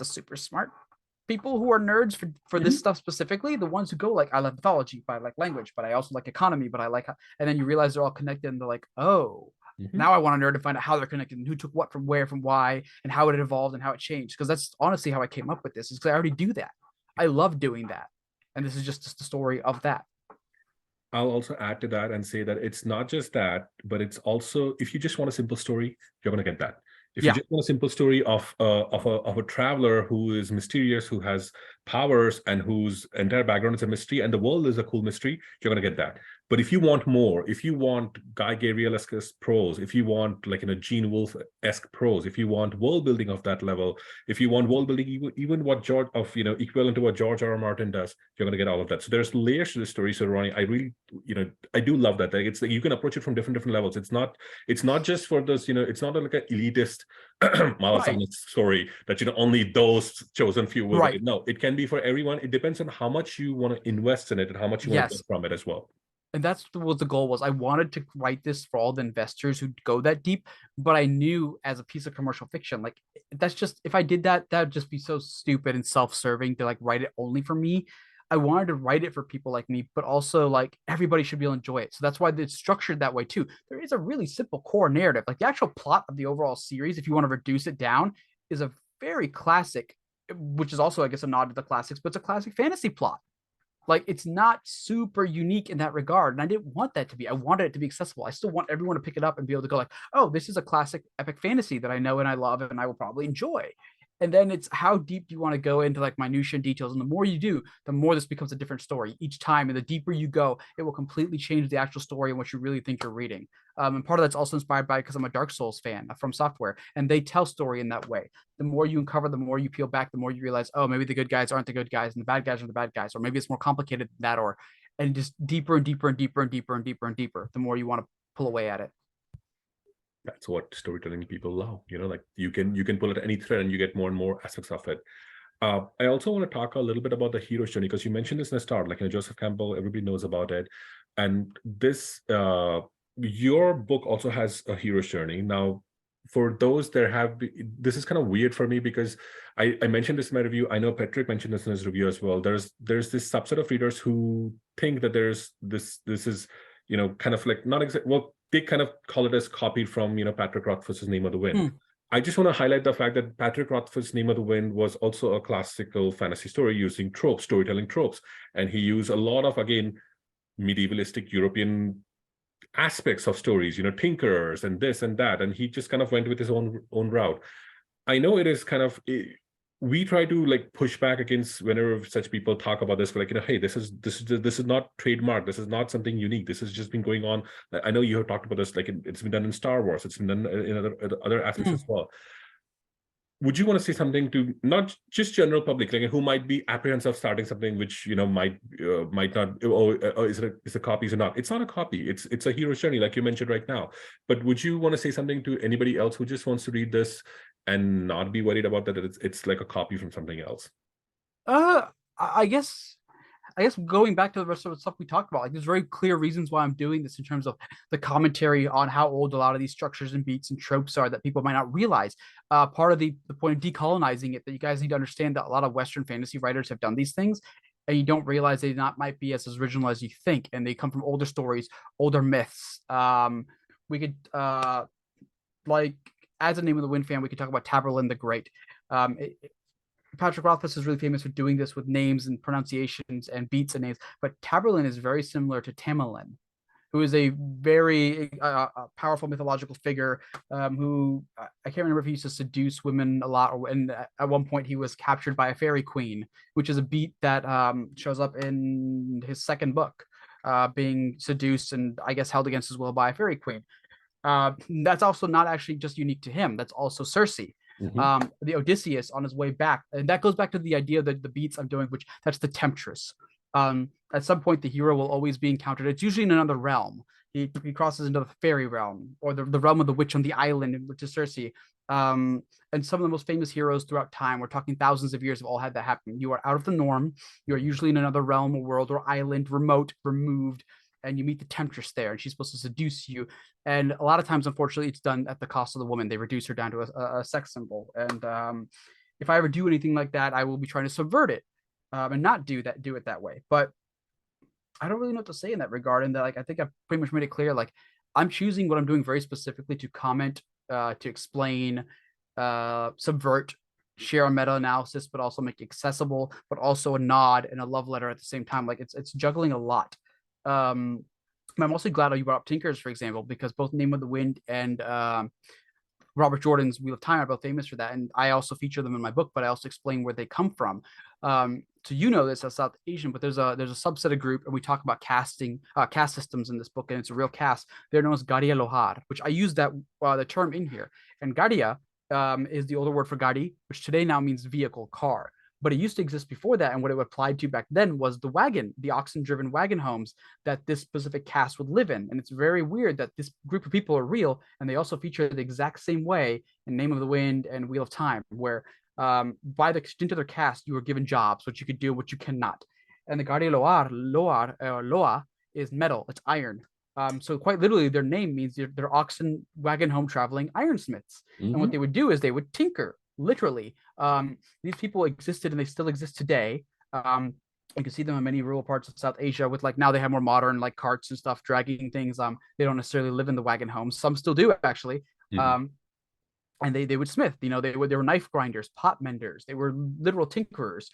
super smart people who are nerds for this Mhm. stuff specifically, the ones who go like, I like mythology, but I like language, but I also like economy, but I like, and then you realize they're all connected and they're like, oh, Mhm. now I want to nerd to find out how they're connected and who took what from where, from why, and how it evolved and how it changed. Because that's honestly how I came up with this, is because I already do that. I love doing that. And this is just the story of that. I'll also add to that and say that it's not just that, but it's also, if you just want a simple story, you're going to get that. If you Yeah. just want a simple story of a traveler who is mysterious, who has powers, and whose entire background is a mystery, and the world is a cool mystery, you're going to get that. But if you want more, if you want Guy Gavriel-esque prose, if you want like Gene Wolfe-esque prose, if you want world building of that level, if you want world building, even what George of equivalent to what George R. R. Martin does, you're going to get all of that. So there's layers to the story. So Ronnie, I really, I do love that. Like, it's like you can approach it from different levels. It's not just for those, it's not like an elitist Right. story that only those chosen few will get Right. it. No, it can be for everyone. It depends on how much you want to invest in it and how much you want to Yes. get from it as well. And that's what the goal was. I wanted to write this for all the investors who go that deep, but I knew as a piece of commercial fiction, like that's just, if I did that, that would just be so stupid and self-serving to like write it only for me. I wanted to write it for people like me, but also like everybody should be able to enjoy it. So that's why it's structured that way too. There is a really simple core narrative. Like the actual plot of the overall series, if you want to reduce it down, is a very classic, which is also, I guess, a nod to the classics, but it's a classic fantasy plot. Like it's not super unique in that regard, and I didn't want that to be. I wanted it to be accessible. I still want everyone to pick it up and be able to go like, oh, this is a classic epic fantasy that I know and I love and I will probably enjoy. And then it's how deep do you want to go into like minutia and details, and the more you do, the more this becomes a different story each time, and the deeper you go, it will completely change the actual story and what you really think you're reading. And part of that's also inspired by, because I'm a Dark Souls fan from Software, and they tell story in that way. The more you uncover, the more you peel back, the more you realize, oh, maybe the good guys aren't the good guys and the bad guys are the bad guys, or maybe it's more complicated than that, or and just deeper and deeper and deeper and deeper and deeper and deeper, the more you want to pull away at it. That's what storytelling people love. Like you can pull at any thread and you get more and more aspects of it. I also want to talk a little bit about the hero's journey, because you mentioned this in the start, like Joseph Campbell, everybody knows about it. And this your book also has a hero's journey. Now, for those this is kind of weird for me, because I mentioned this in my review. I know Patrick mentioned this in his review as well. There's this subset of readers who think that there's this is kind of like not exact well, they kind of call it as copied from Patrick Rothfuss's Name of the Wind. Hmm. I just want to highlight the fact that Patrick Rothfuss's Name of the Wind was also a classical fantasy story using storytelling tropes. And he used a lot of, again, medievalistic European aspects of stories, tinkerers and this and that. And he just kind of went with his own route. I know it is kind of we try to like push back against whenever such people talk about this, like, hey, this is not trademark, this is not something unique, this has just been going on. I know you have talked about this, like it's been done in Star Wars, it's been done in other aspects Hmm. as well. Would you want to say something to not just general public, like who might be apprehensive of starting something which might not, is a copy, is it not? It's not a copy, it's a hero's journey, like you mentioned right now. But would you want to say something to anybody else who just wants to read this and not be worried about that it's like a copy from something else? Uh, I guess going back to the rest of the stuff we talked about, like there's very clear reasons why I'm doing this in terms of the commentary on how old a lot of these structures and beats and tropes are that people might not realize. Part of the point of decolonizing it, that you guys need to understand that a lot of Western fantasy writers have done these things, and you don't realize they not might be as original as you think, and they come from older stories, older myths. We could like as a Name of the Wind fan, we could talk about Tamerlane the Great. Patrick Rothfuss is really famous for doing this with names and pronunciations and beats and names, but Tamerlane is very similar to Tamerlane. who is a very powerful mythological figure, who I can't remember if he used to seduce women a lot, and at one point he was captured by a fairy queen, which is a beat that shows up in his second book, being seduced and I guess held against his will by a fairy queen. That's also not actually just unique to him. That's also Circe. Mhm. The Odysseus on his way back, and that goes back to the idea that the beats I'm doing, which that's the temptress. At some point, the hero will always be encountered. It's usually in another realm. He crosses into the fairy realm or the realm of the witch on the island, which is Circe. And some of the most famous heroes throughout time, we're talking thousands of years, have all had that happen. You are out of the norm. You are usually in another realm or world or island, remote, removed, and you meet the temptress there, and she's supposed to seduce you. And a lot of times, unfortunately, it's done at the cost of the woman. They reduce her down to a sex symbol. And if I ever do anything like that, I will be trying to subvert it, and not do it that way. But I don't really know what to say in that regard. And that, like, I think I've pretty much made it clear. Like, I'm choosing what I'm doing very specifically to comment, to explain, subvert, share a meta analysis, but also make it accessible, but also a nod and a love letter at the same time. Like, it's juggling a lot. Um, I'm also glad you brought up Tinkers, for example, because both Name of the Wind and Robert Jordan's Wheel of Time are both famous for that, and I also feature them in my book. But I also explain where they come from. So you know this as South Asian, but there's a subset of group, and we talk about caste systems in this book, and it's a real caste. They're known as Garia Lohar, which I use that the term in here. And Garia is the older word for gadi, which today now means vehicle, car. But it used to exist before that, and what it applied to back then was the wagon, the oxen-driven wagon homes that this specific caste would live in. And it's very weird that this group of people are real, and they also feature the exact same way in Name of the Wind and Wheel of Time, where by the extent of their caste, you were given jobs, what you could do, what you cannot. And the Gardia Loa is metal, it's iron. So quite literally, their name means they're oxen wagon home traveling ironsmiths. And what Mhm. they would do is they would tinker, literally. These people existed and they still exist today. You can see them in many rural parts of South Asia with, like, now they have more modern like carts and stuff dragging things. They don't necessarily live in the wagon homes. Some still do, actually. Mhm. Um, and they would smith, they were knife grinders, pot menders, they were literal tinkerers.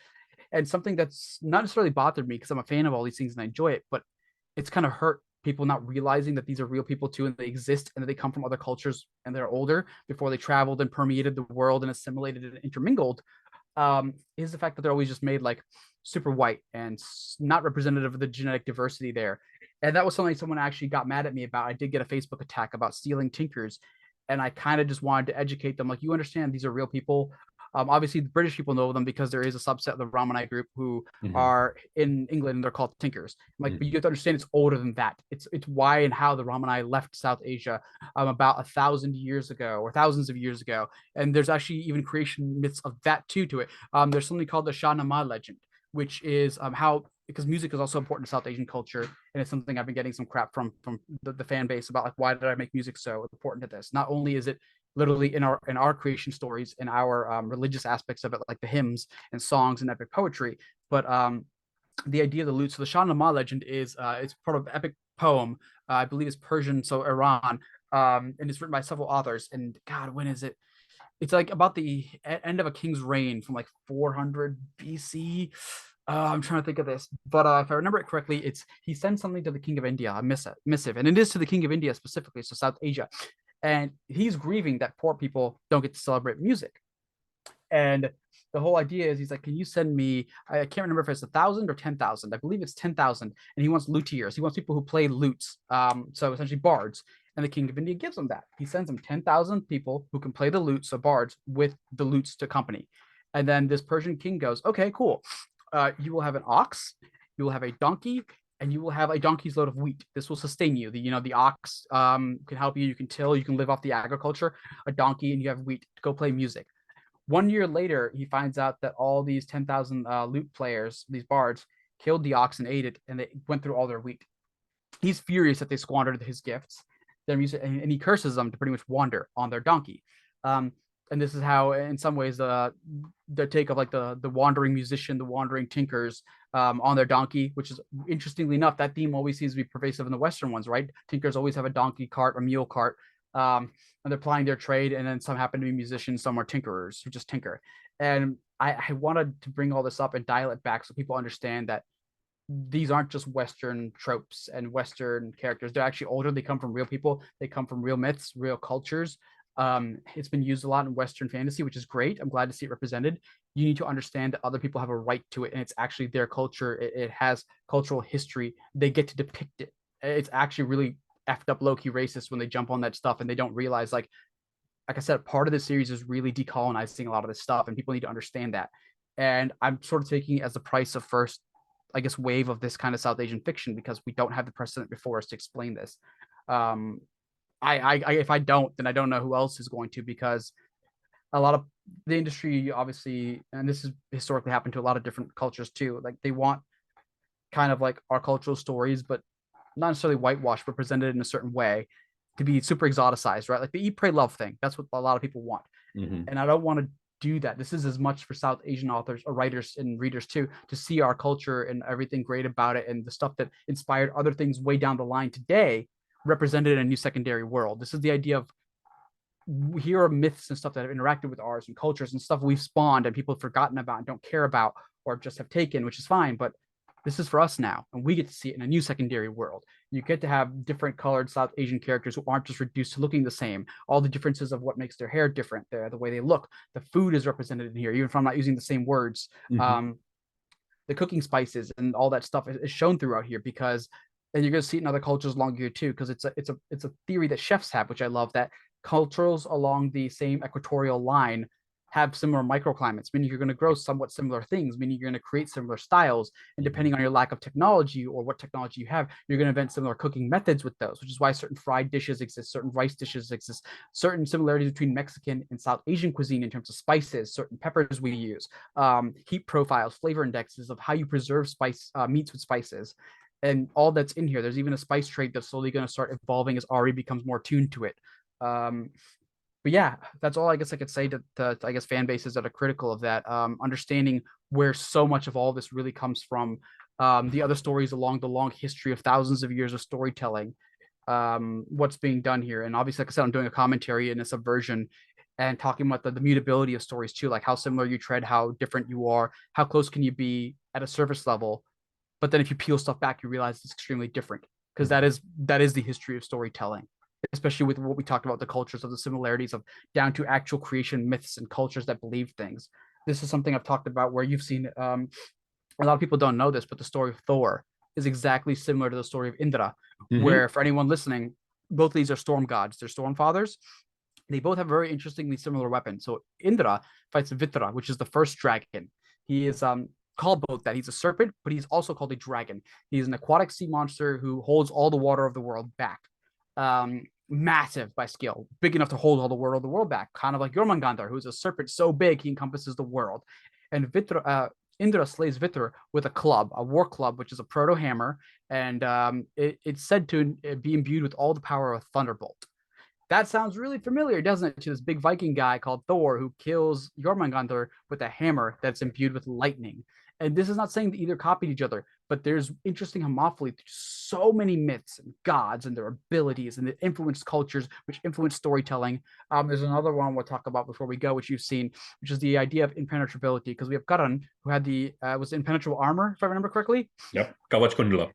And something that's not necessarily bothered me, because I'm a fan of all these things and I enjoy it, but it's kind of hurt people not realizing that these are real people too, and they exist, and that they come from other cultures, and they're older before they traveled and permeated the world and assimilated and intermingled. Is the fact that they're always just made like super white and not representative of the genetic diversity there. And that was something someone actually got mad at me about. I did get a Facebook attack about stealing tinkers, and I kind of just wanted to educate them. Like, you understand, these are real people. Obviously, the British people know them because there is a subset of the Ramanai group who Mhm. are in England, and they're called Tinkers. Like, but Mhm. you have to understand, it's older than that. It's why and how the Ramanai left South Asia, about 1,000 years ago or thousands of years ago. And there's actually even creation myths of that too to it. There's something called the Shahnama legend, which is how, because music is also important to South Asian culture, and it's something I've been getting some crap from the fan base about, like, why did I make music so important to this? Not only is it literally in our creation stories, in our religious aspects of it, like the hymns and songs and epic poetry, but the idea of the lute. So the Shahnama legend is it's part of epic poem. I believe it's Persian, so Iran, and it's written by several authors. And God, when is it? It's like about the end of a king's reign from like 400 BC. I'm trying to think of this, but if I remember it correctly, it's he sends something to the king of India, a missive, and it is to the king of India specifically, so South Asia, and he's grieving that poor people don't get to celebrate music. And the whole idea is, he's like, can you send me, I can't remember if it's 1,000 or 10,000. I believe it's 10,000. And he wants luthiers. He wants people who play lutes. So essentially bards. And the king of India gives them that. He sends them 10,000 people who can play the lutes, so bards, with the lutes to accompany. And then this Persian king goes, okay, cool. You will have an ox, you will have a donkey, and you will have a donkey's load of wheat. This will sustain you. The ox can help you. You can till. You can live off the agriculture. A donkey, and you have wheat to go play music. 1 year later, he finds out that all these 10,000 lute players, these bards, killed the ox and ate it, and they went through all their wheat. He's furious that they squandered his gifts, their music, and he curses them to pretty much wander on their donkey. Um, and this is how, in some ways, the take of like the wandering musician, the wandering tinkers on their donkey, which is, interestingly enough, that theme always seems to be pervasive in the Western ones, right? Tinkers always have a donkey cart, a mule cart, and they're plying their trade. And then some happen to be musicians, some are tinkerers who just tinker. And I wanted to bring all this up and dial it back so people understand that these aren't just Western tropes and Western characters. They're actually older. They come from real people. They come from real myths, real cultures. It's been used a lot in Western fantasy, which is great. I'm glad to see it represented. You need to understand that other people have a right to it, and it's actually their culture. It has cultural history. They get to depict it. It's actually really effed up, low key racist when they jump on that stuff and they don't realize, like I said, part of the series is really decolonizing a lot of this stuff, and people need to understand that. And I'm sort of taking it as the price of first, I guess, wave of this kind of South Asian fiction because we don't have the precedent before us to explain this. Um, if I don't, then I don't know who else is going to, because a lot of the industry, obviously, and this has historically happened to a lot of different cultures too. Like they want kind of like our cultural stories, but not necessarily whitewashed, but presented in a certain way to be super exoticized, right? Like the eat, pray, love thing. That's what a lot of people want. Mm-hmm. And I don't want to do that. This is as much for South Asian authors or writers and readers too, to see our culture and everything great about it and the stuff that inspired other things way down the line today represented in a new secondary world. This is the idea of, here are myths and stuff that have interacted with ours and cultures and stuff we've spawned and people have forgotten about and don't care about or just have taken, which is fine. But this is for us now, and we get to see it in a new secondary world. You get to have different colored South Asian characters who aren't just reduced to looking the same. All the differences of what makes their hair different, the way they look, the food is represented in here, even if I'm not using the same words. Mm-hmm. The cooking spices and all that stuff is shown throughout here because, and you're going to see it in other cultures along here too, because it's a theory that chefs have, which I love, that cultures along the same equatorial line have similar microclimates, meaning you're going to grow somewhat similar things, meaning you're going to create similar styles. And depending on your lack of technology or what technology you have, you're going to invent similar cooking methods with those, which is why certain fried dishes exist, certain rice dishes exist, certain similarities between Mexican and South Asian cuisine in terms of spices, certain peppers we use, heat profiles, flavor indexes of how you preserve meats with spices. And all that's in here. There's even a spice trade that's slowly going to start evolving as Ari becomes more tuned to it. But yeah, that's all I guess I could say to I guess fan bases that are critical of that. Understanding where so much of all this really comes from, the other stories along the long history of thousands of years of storytelling, what's being done here. And obviously, like I said, I'm doing a commentary and a subversion and talking about the mutability of stories too, like how similar you tread, how different you are, how close can you be at a surface level. But then if you peel stuff back, you realize it's extremely different, because that is the history of storytelling, especially with what we talked about, the cultures of the similarities of down to actual creation myths and cultures that believe things. This is something I've talked about where you've seen, a lot of people don't know this, but the story of Thor is exactly similar to the story of Indra, Mm-hmm. where, for anyone listening, both of these are storm gods. They're storm fathers. They both have very interestingly similar weapons. So Indra fights Vitra, which is the first dragon. He is called both that. He's a serpent, but he's also called a dragon. He's an aquatic sea monster who holds all the water of the world back. Massive by scale, big enough to hold all the water of the world back, kind of like Jormungandr, who's a serpent so big he encompasses the world. And Indra slays Vitra with a club, a war club, which is a proto hammer, and it's said to be imbued with all the power of a thunderbolt. That sounds really familiar, doesn't it, to this big Viking guy called Thor who kills Jormungandr with a hammer that's imbued with lightning. And this is not saying that either copied each other, but there's interesting homophily through so many myths and gods and their abilities and the influenced cultures, which influence storytelling. There's another one we'll talk about before we go, which you've seen, which is the idea of impenetrability, because we have Karan, who had the was impenetrable armor, if I remember correctly. Yep. Kavach Kundla.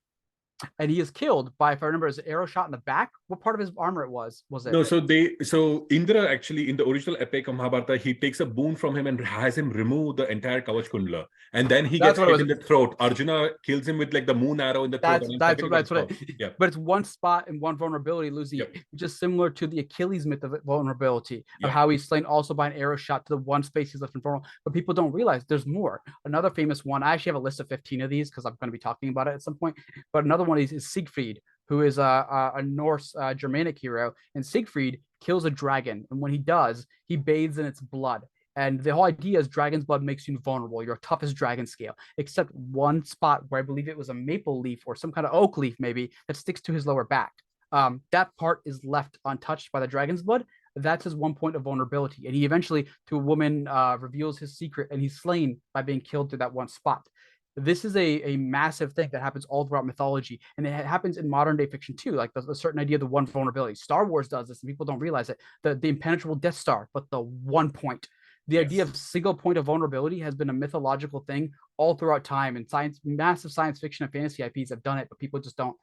And he is killed by, if I remember, his arrow shot in the back. What part of his armor it was it? No, so Indra actually in the original epic of Mahabharata, he takes a boon from him and has him remove the entire Kavach Kundla, and then he That's gets what it hit was. in the throat. Arjuna kills him with like the moon arrow in the throat. That's what it. Yeah. But it's one spot and one vulnerability, losing Yep. just similar to the Achilles myth of vulnerability, Yep. of how he's slain also by an arrow shot to the one space he's left invulnerable. But people don't realize there's more. Another famous one. I actually have a list of 15 of these because I'm going to be talking about it at some point. But another one is Siegfried, who is a Norse Germanic hero, and Siegfried kills a dragon, and when he does, he bathes in its blood. And the whole idea is dragon's blood makes you invulnerable. You're tough as dragon scale, except one spot where I believe it was a maple leaf or some kind of oak leaf, maybe, that sticks to his lower back. That part is left untouched by the dragon's blood. That's his one point of vulnerability. And he eventually, to a woman, reveals his secret, and he's slain by being killed through that one spot. This is a massive thing that happens all throughout mythology, and it happens in modern day fiction too. Like the certain idea of the one vulnerability. Star Wars does this, and people don't realize it. The impenetrable Death Star, but the one point. The idea of single point of vulnerability has been a mythological thing all throughout time, and massive science fiction and fantasy IPs have done it, but people just don't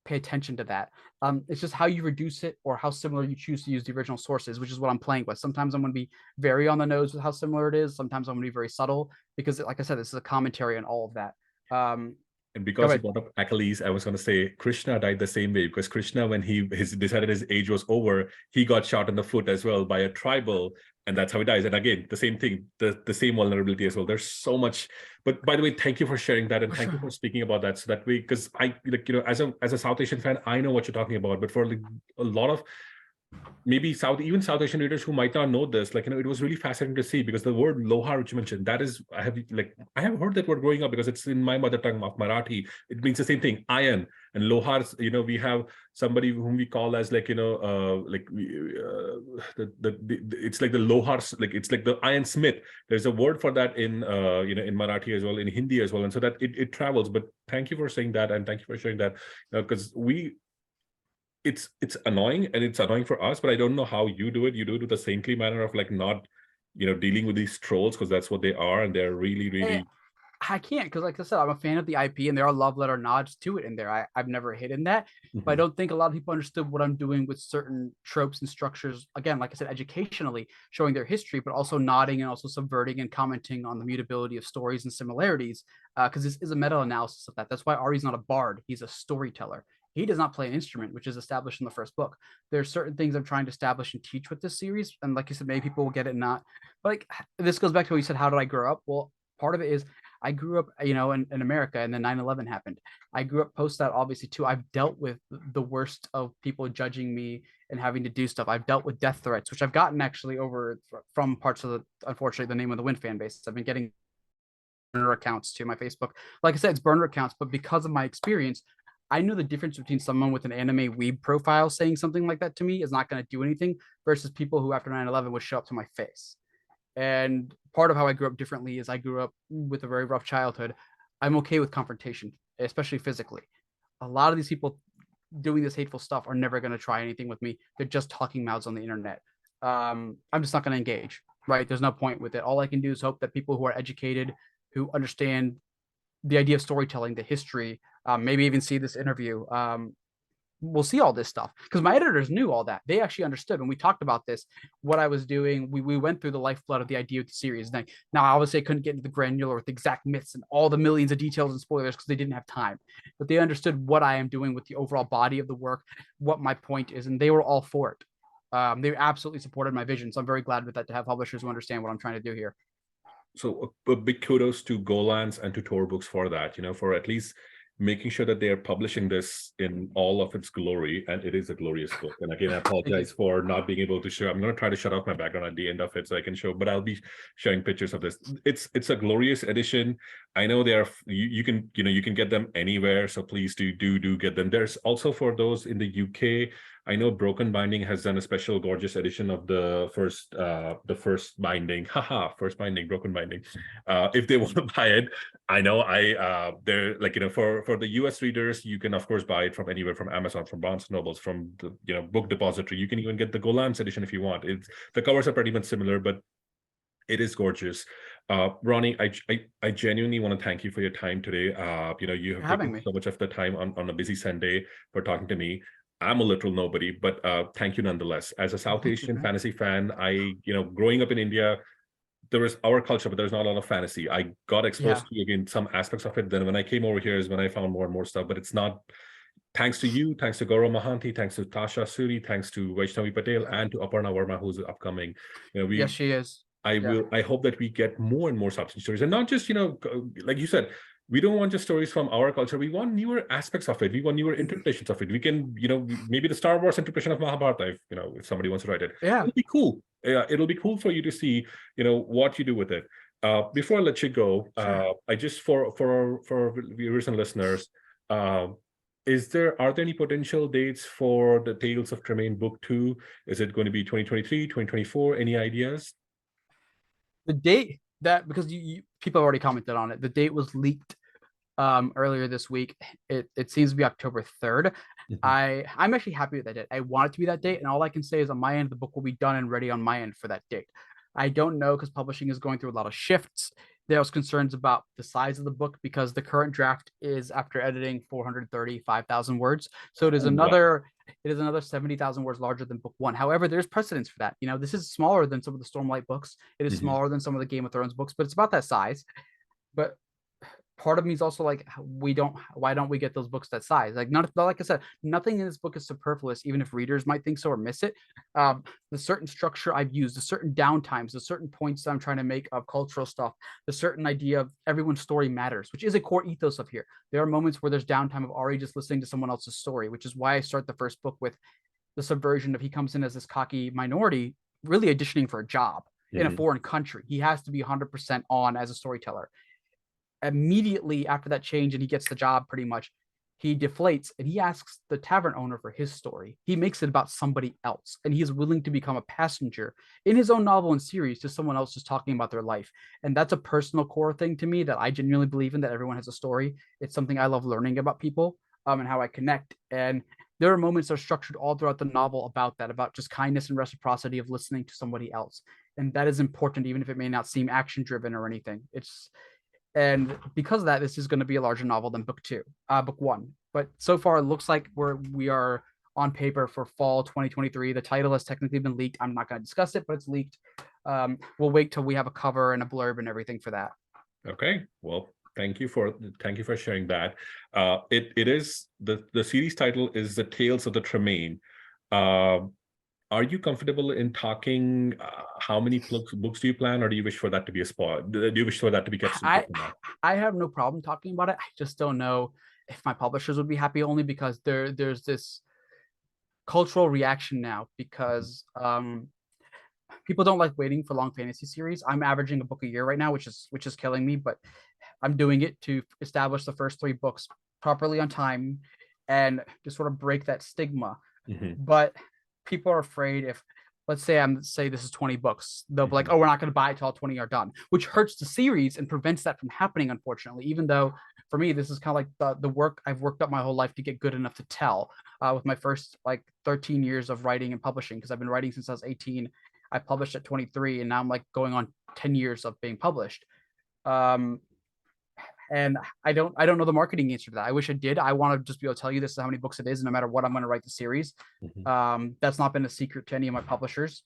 pay attention to that. It's just how you reduce it or how similar you choose to use the original sources, which is what I'm playing with. Sometimes I'm going to be very on the nose with how similar it is. Sometimes I'm going to be very subtle because, like I said, this is a commentary on all of that. And Go because you ahead. brought up Achilles, I was going to say Krishna died the same way, because Krishna, when he decided his age was over, he got shot in the foot as well by a tribal, and that's how he dies. And again, the same thing, the same vulnerability as well. There's so much. But by the way, thank you for sharing that, and thank you for speaking about that. So that way, because I like, as a South Asian fan, I know what you're talking about. But for like a lot of maybe even South Asian readers who might not know this, like, it was really fascinating to see, because the word lohar, which you mentioned, that is, I have heard that word growing up because it's in my mother tongue of Marathi. It means the same thing, iron. And lohar, we have somebody whom we call as it's like the lohar, like it's like the iron smith. There's a word for that in in Marathi as well, in Hindi as well, and so that it travels. But thank you for saying that, and thank you for sharing that, because it's annoying, and it's annoying for us, but I don't know how you do it. You do it with a saintly manner of like not dealing with these trolls, because that's what they are, and they're really, really. I can't, because like I said, I'm a fan of the IP, and there are love letter nods to it in there. I've never hidden that, but I don't think a lot of people understood what I'm doing with certain tropes and structures. Again, like I said, educationally showing their history, but also nodding and also subverting and commenting on the mutability of stories and similarities. Because this is a meta analysis of that. That's why Ari's not a bard; he's a storyteller. He does not play an instrument, which is established in the first book. There's certain things I'm trying to establish and teach with this series, and like you said, maybe people will get it. Not like this goes back to what you said. How did I grow up? Well, part of it is I grew up, in America, and then 9/11 happened. I grew up post that, obviously, too. I've dealt with the worst of people judging me and having to do stuff. I've dealt with death threats, which I've gotten actually over from parts of unfortunately, the Name of the Wind fan base. I've been getting burner accounts to my Facebook. Like I said, it's burner accounts, but because of my experience, I know the difference between someone with an anime weeb profile saying something like that to me is not going to do anything versus people who after 9/11 would show up to my face. And part of how I grew up differently is I grew up with a very rough childhood. I'm okay with confrontation, especially physically. A lot of these people doing this hateful stuff are never going to try anything with me. They're just talking mouths on the internet. I'm just not going to engage, right? There's no point with it. All I can do is hope that people who are educated, who understand the idea of storytelling, the history, maybe even see this interview, we'll see all this stuff, because my editors knew all that. They actually understood when we talked about this, what I was doing. We went through the lifeblood of the idea of the series. Now obviously I couldn't get into the granular with exact myths and all the millions of details and spoilers because they didn't have time, but they understood what I am doing with the overall body of the work, what my point is, and they were all for it. They absolutely supported my vision, so I'm very glad with that, to have publishers who understand what I'm trying to do here. So a big kudos to Golans and to Tor Books for that, for at least making sure that they are publishing this in all of its glory, and it is a glorious book. And again, I apologize for not being able to show. I'm going to try to shut off my background at the end of it so I can show, but I'll be showing pictures of this. It's a glorious edition. I know they are, you can get them anywhere, so please do get them. There's also, for those in the UK, I know Broken Binding has done a special gorgeous edition of the first binding. First binding, Broken Binding. If they want to buy it, I know they're like, for the US readers, you can of course buy it from anywhere, from Amazon, from Barnes and Nobles, from the Book Depository. You can even get the Golans edition if you want. The covers are pretty much similar, but it is gorgeous. Ronnie, I genuinely want to thank you for your time today. You have taken so much of the time on a busy Sunday for talking to me. I'm a literal nobody, but thank you nonetheless. As a South Asian fantasy fan, growing up in India, there was our culture, but there's not a lot of fantasy. I got exposed to, again, some aspects of it. Then when I came over here is when I found more and more stuff, but it's not. Thanks to you, thanks to Gaurav Mahanti, thanks to Tasha Suri, thanks to Vaishnavi Patel, and to Aparna Verma, who's upcoming. Yes, she is. I hope that we get more and more substance stories, and not just, like you said, we don't want just stories from our culture. We want newer aspects of it. We want newer interpretations of it. We can, maybe the Star Wars interpretation of Mahabharata, if somebody wants to write it. Yeah. It'll be cool. It'll be cool for you to see, what you do with it. Before I let you go, I just, for viewers and listeners, are there any potential dates for the Tales of Tremaine Book 2? Is it going to be 2023, 2024? Any ideas? The date that, because people already commented on it, the date was leaked earlier this week. It seems to be October 3rd. I'm actually happy with that date. I want it to be that date, and all I can say is on my end, the book will be done and ready on my end for that date. I don't know, because publishing is going through a lot of shifts. there was concerns about the size of the book because the current draft is, after editing, 435,000 words. So Oh, wow. it is another 70,000 words larger than book one. However, there's precedence for that. This is smaller than some of the Stormlight books. It is Mhm. smaller than some of the Game of Thrones books, but it's about that size. But part of me is also like, why don't we get those books that size? Like, not like I said, nothing in this book is superfluous, even if readers might think so or miss it. The certain structure I've used, the certain downtimes, the certain points I'm trying to make of cultural stuff, the certain idea of everyone's story matters, which is a core ethos of here. There are moments where there's downtime of already just listening to someone else's story, which is why I start the first book with the subversion of, he comes in as this cocky minority, really auditioning for a job in a Mhm. foreign country. He has to be 100% on as a storyteller. Immediately after that change and he gets the job, pretty much he deflates and he asks the tavern owner for his story. He makes it about somebody else, and he is willing to become a passenger in his own novel and series to someone else just talking about their life. And that's a personal core thing to me that I genuinely believe in, that everyone has a story. It's something I love learning about people, and how I connect. And there are moments that are structured all throughout the novel about that, about just kindness and reciprocity of listening to somebody else. And that is important, even if it may not seem action driven or anything. And because of that, this is going to be a larger novel than book one. But so far, it looks like we are on paper for fall 2023. The title has technically been leaked. I'm not going to discuss it, but it's leaked. We'll wait till we have a cover and a blurb and everything for that. Okay. Well, thank you for sharing that. It is the series title is the Tales of the Tremaine. Uh, are you comfortable in talking? How many books do you plan, or do you wish for that to be a spoil? Do you wish for that to be kept secret I for now? I have no problem talking about it. I just don't know if my publishers would be happy, only because there's this cultural reaction now because people don't like waiting for long fantasy series. I'm averaging a book a year right now, which is killing me, but I'm doing it to establish the first three books properly on time and to sort of break that stigma. Mhm. But people are afraid, if let's say this is 20 books, they'll be like, Mhm. oh, we're not going to buy it till all 20 are done, which hurts the series and prevents that from happening, unfortunately. Even though for me, this is kind of like the work I've worked up my whole life to get good enough to tell, with my first like 13 years of writing and publishing, because I've been writing since I was 18. I published at 23, and now I'm like going on 10 years of being published. Um, and I don't know the marketing answer to that. I wish I did. I want to just be able to tell you this is how many books it is, and no matter what, I'm going to write the series. Mhm. That's not been a secret to any of my publishers.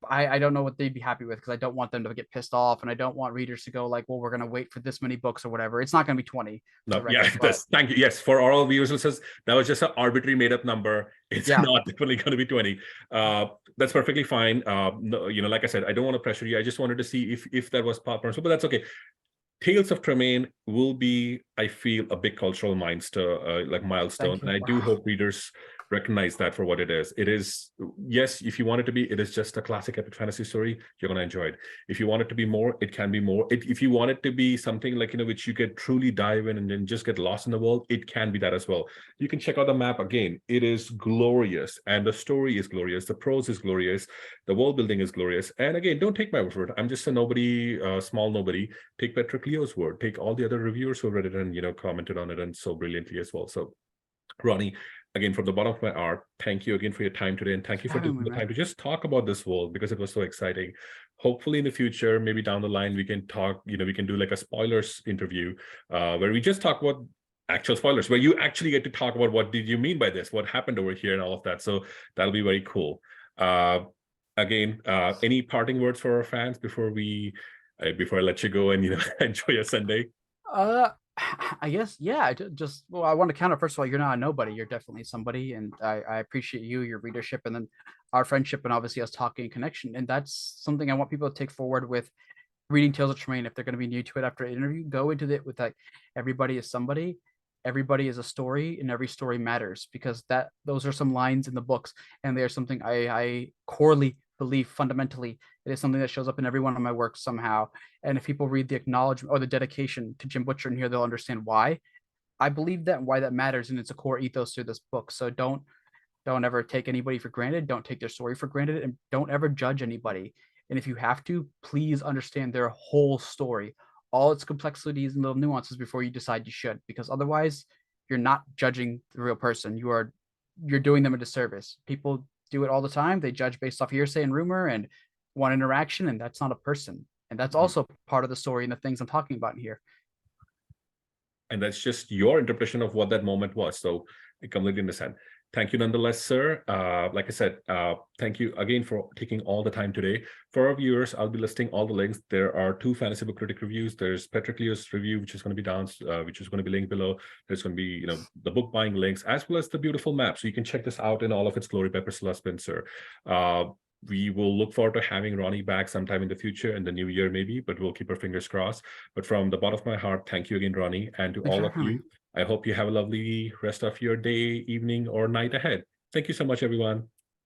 I don't know what they'd be happy with, because I don't want them to get pissed off, and I don't want readers to go like, well, we're going to wait for this many books or whatever. It's not going to be 20, for the No, yeah, record, but that's thank you. Yes, for all viewers who says that was just an arbitrary made up number. It's yeah. not definitely going to be 20. That's perfectly fine. No, like I said, I don't want to pressure you. I just wanted to see if that was possible, but that's okay. Tales of Tremaine will be, I feel, a big cultural milestone, Thank and you. I do Wow. hope readers recognize that for what it is. It is, yes, if you want it to be, it is just a classic epic fantasy story. You're going to enjoy it. If you want it to be more, it can be more. If you want it to be something like, which you could truly dive in and then just get lost in the world, it can be that as well. You can check out the map again. It is glorious, and the story is glorious. The prose is glorious. The world building is glorious. And again, don't take my word for it. I'm just a nobody, small nobody. Take Patrick Leo's word. Take all the other reviewers who read it and commented on it and so brilliantly as well. So, Ronnie, again, from the bottom of my heart, thank you again for your time today, and thank Thanks you for for having taking me, the man. time to just talk about this world, because it was so exciting. Hopefully, in the future, maybe down the line, we can talk. We can do like a spoilers interview, where we just talk about actual spoilers, where you actually get to talk about what did you mean by this, what happened over here, and all of that. So that'll be very cool. Uh, Again, any parting words for our fans before I let you go and enjoy your Sunday? Uh, I guess, yeah. Just, well, I want to counter. First of all, you're not a nobody. You're definitely somebody, and I appreciate you, your readership, and then our friendship, and obviously us talking and connection. And that's something I want people to take forward with reading Tales of Tremaine. If they're going to be new to it after an interview, go into it with like, everybody is somebody, everybody is a story, and every story matters, because those are some lines in the books, and they are something I corely believe fundamentally. It is something that shows up in every one of my works somehow. And if people read the acknowledgement or the dedication to Jim Butcher in here, they'll understand why I believe that and why that matters. And it's a core ethos to this book. So don't ever take anybody for granted. Don't take their story for granted, and don't ever judge anybody. And if you have to, please understand their whole story, all its complexities and little nuances before you decide you should, because otherwise you're not judging the real person. You're doing them a disservice. People do it all the time. They judge based off hearsay and rumor and one interaction, and that's not a person. And that's also part of the story and the things I'm talking about in here. And that's just your interpretation of what that moment was. So I completely understand. Thank you nonetheless, sir. Like I said, thank you again for taking all the time today. For our viewers, I'll be listing all the links. There are 2 fantasy book critic reviews. There's Petricleo's review, which is going to be down, which is going to be linked below. There's going to be, the book buying links, as well as the beautiful map. So you can check this out in all of its glory by Priscilla Spencer. We will look forward to having Ronnie back sometime in the future, in the new year maybe, but we'll keep our fingers crossed. But from the bottom of my heart, thank you again, Ronnie, and to Thanks all for of having me. you. I hope you have a lovely rest of your day, evening, or night ahead. Thank you so much, everyone.